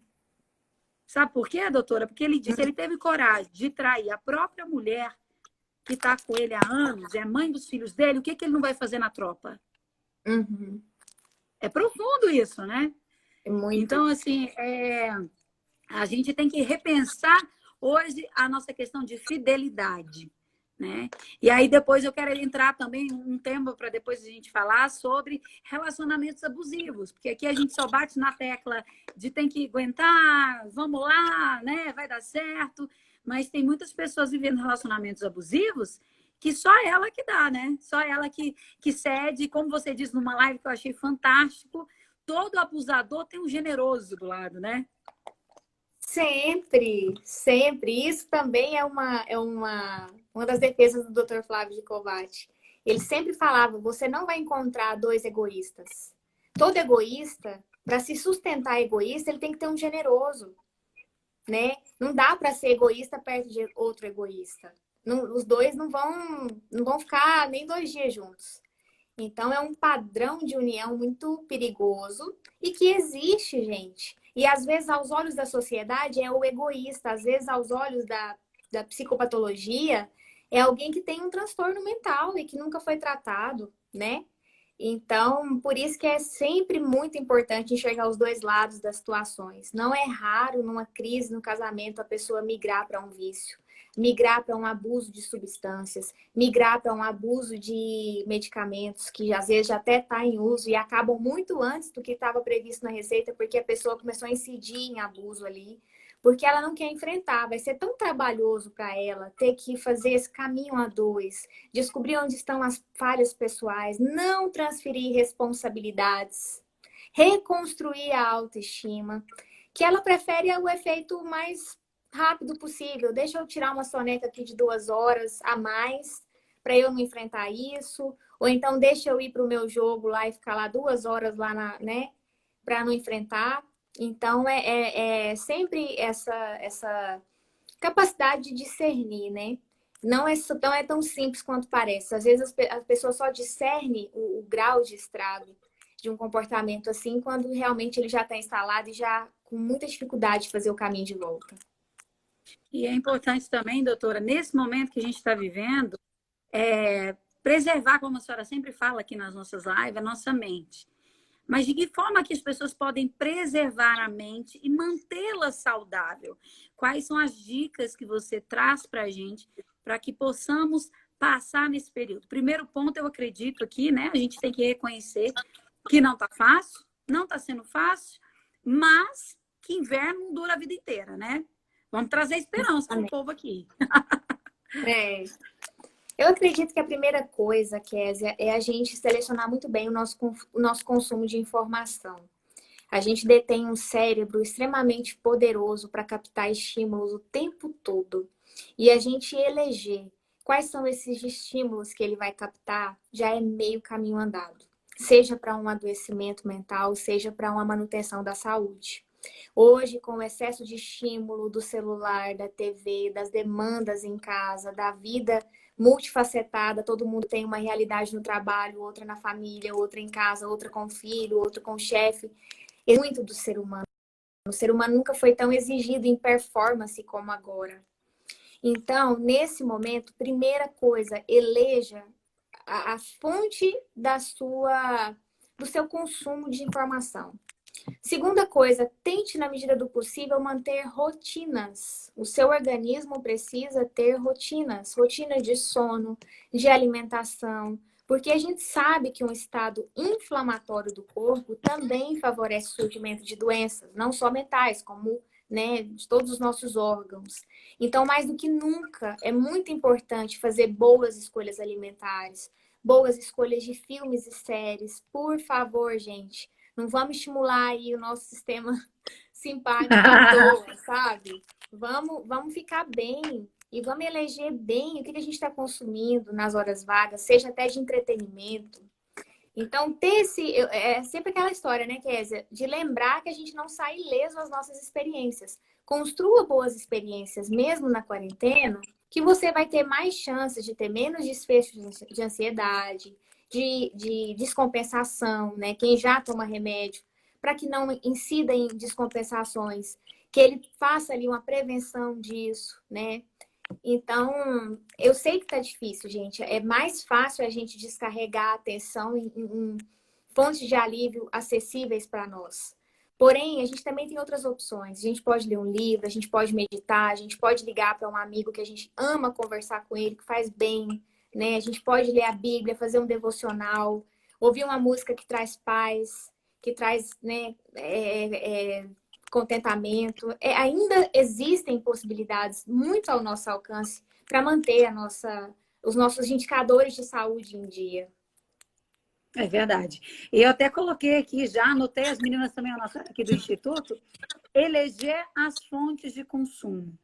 Sabe por quê, doutora? Porque ele disse, ele teve coragem de trair a própria mulher que está com ele há anos, é mãe dos filhos dele, o que ele não vai fazer na tropa? Uhum. É profundo isso, né? É muito. Então, assim, a gente tem que repensar hoje a nossa questão de fidelidade, né? E aí depois eu quero entrar também um tema para depois a gente falar sobre relacionamentos abusivos, porque aqui a gente só bate na tecla de tem que aguentar, vamos lá, né? Vai dar certo, mas tem muitas pessoas vivendo relacionamentos abusivos que só ela que dá, né? Só ela que cede, como você disse numa live que eu achei fantástico, todo abusador tem um generoso do lado, né? Sempre, sempre. Isso também uma das defesas do Dr. Flávio de Kovács. Ele sempre falava, você não vai encontrar dois egoístas. Todo egoísta, para se sustentar egoísta, ele tem que ter um generoso, né? Não dá para ser egoísta perto de outro egoísta. Os dois não vão ficar nem 2 dias juntos. Então, é um padrão de união muito perigoso e que existe, gente. E às vezes, aos olhos da sociedade, é o egoísta. Às vezes, aos olhos da psicopatologia, é alguém que tem um transtorno mental e que nunca foi tratado, né? Então, por isso que é sempre muito importante enxergar os dois lados das situações. Não é raro, numa crise no casamento, a pessoa migrar para um vício, migrar para um abuso de substâncias, migrar para um abuso de medicamentos que às vezes já até está em uso e acabam muito antes do que estava previsto na receita, porque a pessoa começou a incidir em abuso ali, porque ela não quer enfrentar. Vai ser tão trabalhoso para ela ter que fazer esse caminho a dois, descobrir onde estão as falhas pessoais, não transferir responsabilidades, reconstruir a autoestima, que ela prefere o efeito mais rápido possível. Deixa eu tirar uma soneca aqui de 2 horas a mais para eu não enfrentar isso, ou então deixa eu ir para o meu jogo lá e ficar lá 2 horas lá né, para não enfrentar. Então é sempre essa capacidade de discernir, né? Não é tão simples quanto parece. Às vezes a pessoa só discerne o grau de estrago de um comportamento assim quando realmente ele já está instalado e já com muita dificuldade de fazer o caminho de volta. E é importante também, doutora, nesse momento que a gente está vivendo, preservar, como a senhora sempre fala aqui nas nossas lives, a nossa mente. Mas de que forma que as pessoas podem preservar a mente e mantê-la saudável? Quais são as dicas que você traz para a gente para que possamos passar nesse período? Primeiro ponto, eu acredito aqui, né? A gente tem que reconhecer que não está fácil, não está sendo fácil, mas que inverno não dura a vida inteira, né? Vamos trazer esperança para o povo aqui. É. Eu acredito que a primeira coisa, Kézia, é a gente selecionar muito bem o nosso consumo de informação. A gente detém um cérebro extremamente poderoso para captar estímulos o tempo todo. E a gente eleger quais são esses estímulos que ele vai captar já é meio caminho andado. Seja para um adoecimento mental, seja para uma manutenção da saúde. Hoje, com o excesso de estímulo do celular, da TV, das demandas em casa, da vida multifacetada, todo mundo tem uma realidade no trabalho, outra na família, outra em casa, outra com o filho, outra com o chefe. É muito do ser humano. O ser humano nunca foi tão exigido em performance como agora. Então, nesse momento, primeira coisa, eleja a fonte do seu consumo de informação. Segunda coisa, tente, na medida do possível, manter rotinas. O seu organismo precisa ter rotinas, rotina de sono, de alimentação, porque a gente sabe que um estado inflamatório do corpo também favorece o surgimento de doenças, não só mentais, como, né, de todos os nossos órgãos. Então, mais do que nunca, é muito importante fazer boas escolhas alimentares, boas escolhas de filmes e séries. Por favor, gente. Não vamos estimular aí o nosso sistema simpático à toa, sabe? Vamos ficar bem e vamos eleger bem o que a gente está consumindo nas horas vagas, seja até de entretenimento. Então, é sempre aquela história, né, Kézia? De lembrar que a gente não sai ileso das nossas experiências. Construa boas experiências, mesmo na quarentena, que você vai ter mais chances de ter menos desfechos de ansiedade, de descompensação, né? Quem já toma remédio, para que não incida em descompensações, que ele faça ali uma prevenção disso, né? Então, eu sei que tá difícil, gente. É mais fácil a gente descarregar a atenção em fontes de alívio acessíveis para nós. Porém, a gente também tem outras opções. A gente pode ler um livro, a gente pode meditar, a gente pode ligar para um amigo que a gente ama conversar com ele, que faz bem, né? A gente pode ler a Bíblia, fazer um devocional, ouvir uma música que traz paz, que traz, né, contentamento. Ainda existem possibilidades muito ao nosso alcance para manter os nossos indicadores de saúde em dia. É verdade. E eu até coloquei aqui, já anotei, as meninas também anotaram aqui do Instituto, eleger as fontes de consumo,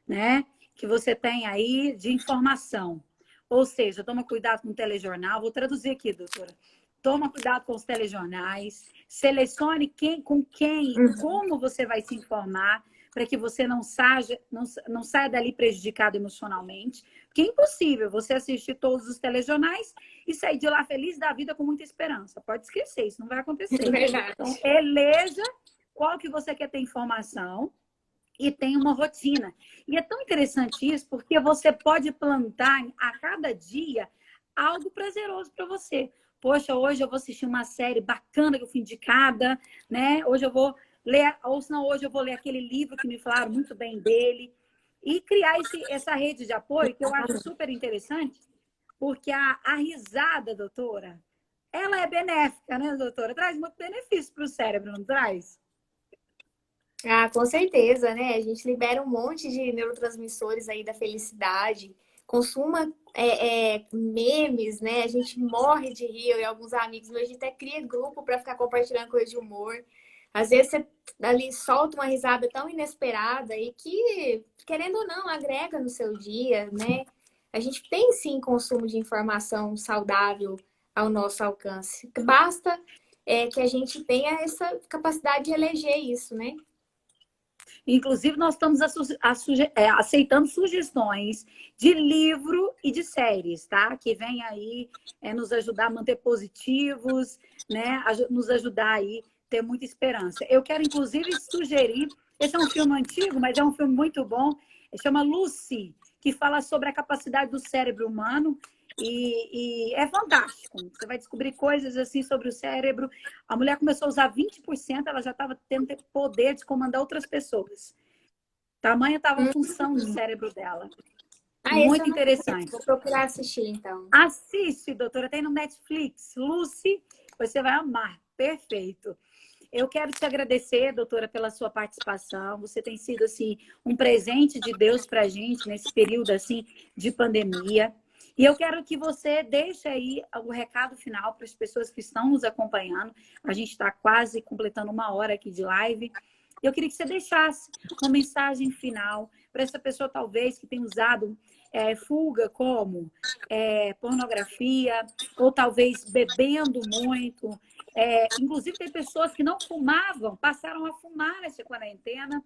né? Que você tem aí de informação. Ou seja, toma cuidado com o telejornal. Vou traduzir aqui, doutora. Toma cuidado com os telejornais. Selecione com quem e como você vai se informar. para que você não saia dali prejudicado emocionalmente. Porque é impossível você assistir todos os telejornais e sair de lá feliz da vida com muita esperança. Pode esquecer, isso não vai acontecer. Verdade. Então, eleja qual que você quer ter informação e tem uma rotina. E é tão interessante isso, porque você pode plantar a cada dia algo prazeroso para você. Poxa, hoje eu vou assistir uma série bacana que eu fui indicada, né? Hoje eu vou ler, ou senão hoje eu vou ler aquele livro que me falaram muito bem dele. E criar essa rede de apoio, que eu acho super interessante, porque a risada, doutora, ela é benéfica, né, doutora? Traz muito benefício para o cérebro, não traz? Ah, com certeza, né? A gente libera um monte de neurotransmissores aí da felicidade. Consuma memes, né? A gente morre de rir, eu e alguns amigos, mas a gente até cria grupo para ficar compartilhando coisa de humor. Às vezes você ali solta uma risada tão inesperada e que, querendo ou não, agrega no seu dia, né? A gente tem sim consumo de informação saudável ao nosso alcance. Basta que a gente tenha essa capacidade de eleger isso, né? Inclusive, nós estamos aceitando sugestões de livro e de séries, tá? Que vem aí nos ajudar a manter positivos, né? Nos ajudar aí a ter muita esperança. Eu quero, inclusive, sugerir, esse é um filme antigo, mas é um filme muito bom, chama Lucy, que fala sobre a capacidade do cérebro humano e é fantástico. Você vai descobrir coisas assim sobre o cérebro. A mulher começou a usar 20%, ela já estava tendo poder de comandar outras pessoas. Tamanha estava a função do cérebro dela. Ah, esse eu Muito não conheço. interessante. Vou procurar assistir, então. Assiste, doutora, tem no Netflix. Lucy, você vai amar. Perfeito. Eu quero te agradecer, doutora, pela sua participação. Você tem sido assim um presente de Deus para a gente nesse período assim de pandemia. E eu quero que você deixe aí o recado final para as pessoas que estão nos acompanhando. A gente está quase completando 1 hora aqui de live. Eu queria que você deixasse uma mensagem final para essa pessoa, talvez, que tenha usado fuga como pornografia, ou talvez bebendo muito. Inclusive, tem pessoas que não fumavam, passaram a fumar nessa quarentena,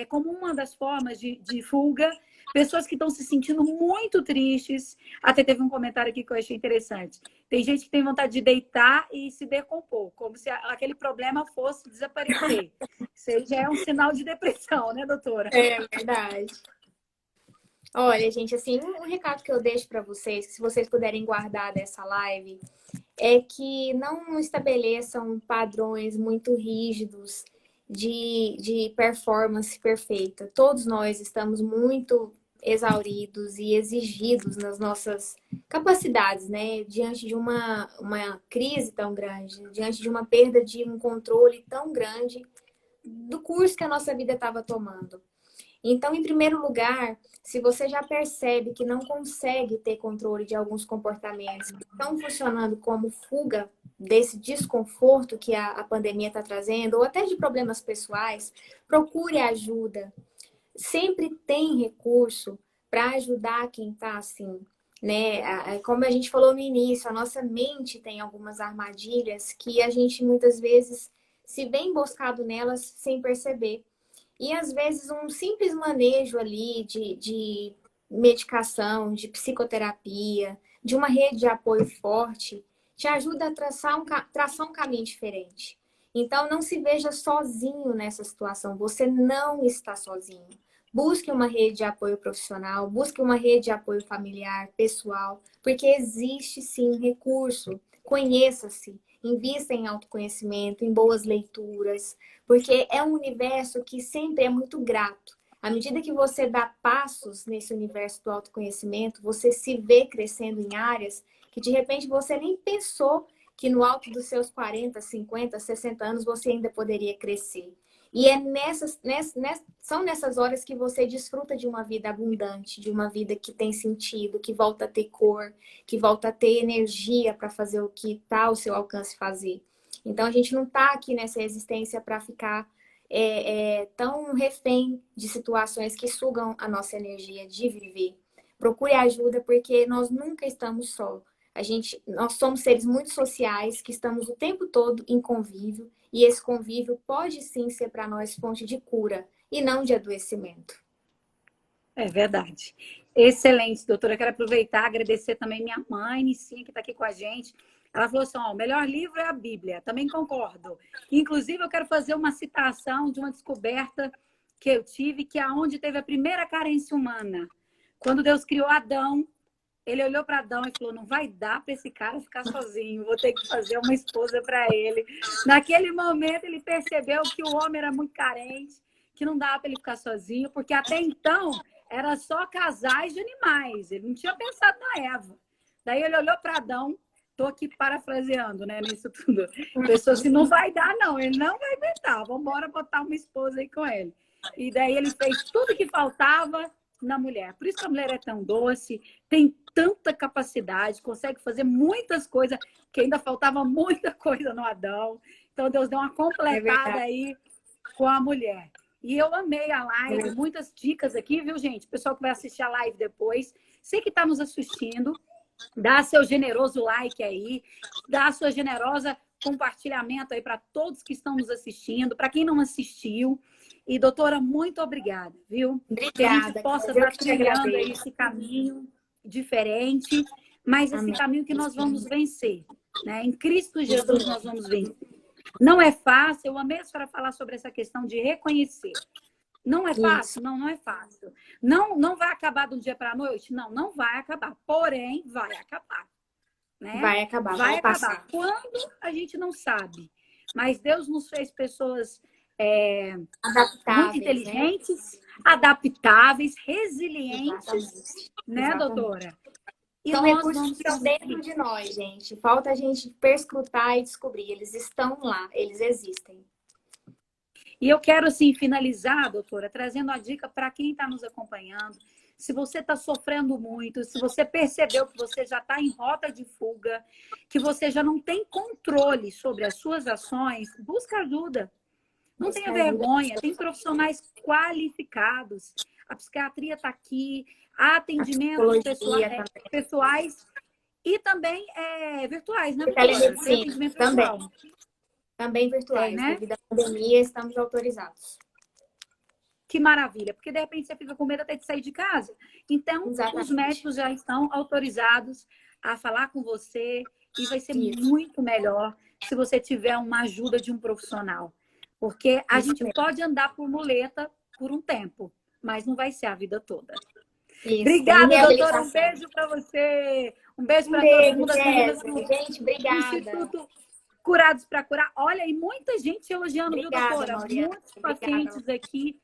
como uma das formas de fuga. Pessoas que estão se sentindo muito tristes. Até teve um comentário aqui que eu achei interessante. Tem gente que tem vontade de deitar e se decompor, como se aquele problema fosse desaparecer. Isso já é um sinal de depressão, né, doutora? É verdade. Olha, gente, assim, um recado que eu deixo para vocês, que se vocês puderem guardar dessa live, é que não estabeleçam padrões muito rígidos de performance perfeita. Todos nós estamos muito exauridos e exigidos nas nossas capacidades, né? Diante de uma crise tão grande, diante de uma perda de um controle tão grande do curso que a nossa vida estava tomando. Então, em primeiro lugar, se você já percebe que não consegue ter controle de alguns comportamentos que estão funcionando como fuga desse desconforto que a pandemia está trazendo, ou até de problemas pessoais, procure ajuda. Sempre tem recurso para ajudar quem está assim, né? Como a gente falou no início, a nossa mente tem algumas armadilhas que a gente muitas vezes se vê emboscado nelas sem perceber. E às vezes um simples manejo ali de medicação, de psicoterapia, de uma rede de apoio forte, te ajuda a traçar um caminho diferente. Então não se veja sozinho nessa situação, você não está sozinho. Busque uma rede de apoio profissional, busque uma rede de apoio familiar, pessoal, porque existe sim recurso. Conheça-se, invista em autoconhecimento, em boas leituras, porque é um universo que sempre é muito grato. À medida que você dá passos nesse universo do autoconhecimento, você se vê crescendo em áreas que de repente você nem pensou que no alto dos seus 40, 50, 60 anos você ainda poderia crescer. E é são nessas horas que você desfruta de uma vida abundante, de uma vida que tem sentido, que volta a ter cor, que volta a ter energia para fazer o que está ao seu alcance fazer. Então, a gente não está aqui nessa existência para ficar tão refém de situações que sugam a nossa energia de viver. Procure ajuda, porque nós nunca estamos só. Nós somos seres muito sociais, que estamos o tempo todo em convívio, e esse convívio pode sim ser para nós fonte de cura e não de adoecimento. É verdade. Excelente, doutora. Eu quero aproveitar, agradecer também minha mãe, Nicinha, que está aqui com a gente. Ela falou assim, ó, o melhor livro é a Bíblia. Também concordo. Inclusive, eu quero fazer uma citação de uma descoberta que eu tive, que é onde teve a primeira carência humana. Quando Deus criou Adão, ele olhou para Adão e falou, não vai dar para esse cara ficar sozinho, vou ter que fazer uma esposa para ele. Naquele momento, ele percebeu que o homem era muito carente, que não dava para ele ficar sozinho, porque até então era só casais de animais. Ele não tinha pensado na Eva. Daí ele olhou para Adão, estou aqui parafraseando, né, nisso tudo. Pensou assim, não vai dar, não. Ele não vai aguentar. Vamos embora botar uma esposa aí com ele. E daí ele fez tudo que faltava na mulher. Por isso que a mulher é tão doce, tem tanta capacidade, consegue fazer muitas coisas, que ainda faltava muita coisa no Adão. Então Deus deu uma completada aí com a mulher. E eu amei a live, muitas dicas aqui, viu, gente? O pessoal que vai assistir a live depois, você que está nos assistindo, dá seu generoso like aí, dá sua generosa compartilhamento aí para todos que estão nos assistindo, para quem não assistiu. E, doutora, muito obrigada, viu? Obrigada. Que a gente possa estar trilhando aí esse caminho diferente, mas esse caminho que nós vamos vencer, né? Em Cristo Jesus nós vamos vencer. Não é fácil, eu amei a senhora falar sobre essa questão de reconhecer. Não é fácil? Não, não é fácil. Não vai acabar de um dia para a noite? Não, não vai acabar. Porém, vai acabar. Né? Vai acabar, vai acabar. Passar. Quando a gente não sabe. Mas Deus nos fez pessoas muito inteligentes, né? Adaptáveis, resilientes. Exatamente. Né, Exatamente. Doutora? E são recursos que estão dentro de nós, gente. Falta a gente perscrutar e descobrir. Eles estão lá, eles existem. E eu quero, assim, finalizar, doutora, trazendo a dica para quem está nos acompanhando. Se você está sofrendo muito, se você percebeu que você já está em rota de fuga, que você já não tem controle sobre as suas ações, busca ajuda. Não tenha vergonha, tem profissionais qualificados. A psiquiatria está aqui, há atendimentos pessoais e também virtuais, né? Telemedicina, também virtuais. Né? Devido à pandemia, estamos autorizados. Que maravilha, porque de repente você fica com medo até de sair de casa. Então, Exatamente. Os médicos já estão autorizados a falar com você e vai ser muito melhor se você tiver uma ajuda de um profissional. Porque a gente pode andar por muleta por um tempo, mas não vai ser a vida toda. Isso. Obrigada, doutora. Um beijo para você. Um beijo para todo mundo. Gente, obrigada. Instituto Curados para Curar. Olha, e muita gente elogiando, viu, doutora? Maria. Muitos pacientes aqui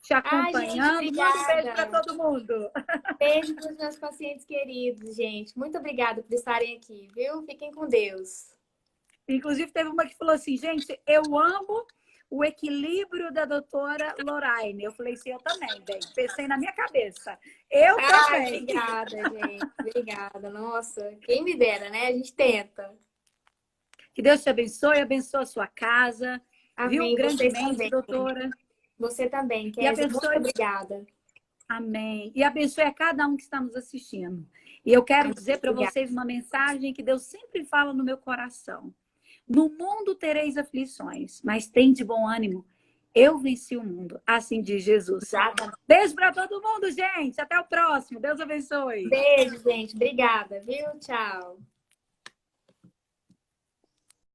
te acompanhando. Gente, um beijo para todo mundo. Beijo para os meus pacientes queridos, gente. Muito obrigada por estarem aqui, viu? Fiquem com Deus. Inclusive, teve uma que falou assim, gente, eu amo o equilíbrio da doutora Lorraine. Eu falei assim, eu também, bem. Pensei na minha cabeça. Eu também. Obrigada, gente. Obrigada. Nossa, quem me dera, né? A gente tenta. Que Deus te abençoe, abençoe a sua casa. Amém. Viu grandemente, doutora. Você também, Kézia. Muito obrigada. Amém. E abençoe a cada um que está nos assistindo. E eu quero dizer para vocês uma mensagem que Deus sempre fala no meu coração. No mundo tereis aflições, mas tem de bom ânimo. Eu venci o mundo. Assim diz Jesus. Exatamente. Beijo para todo mundo, gente. Até o próximo. Deus abençoe. Beijo, gente. Obrigada, viu? Tchau.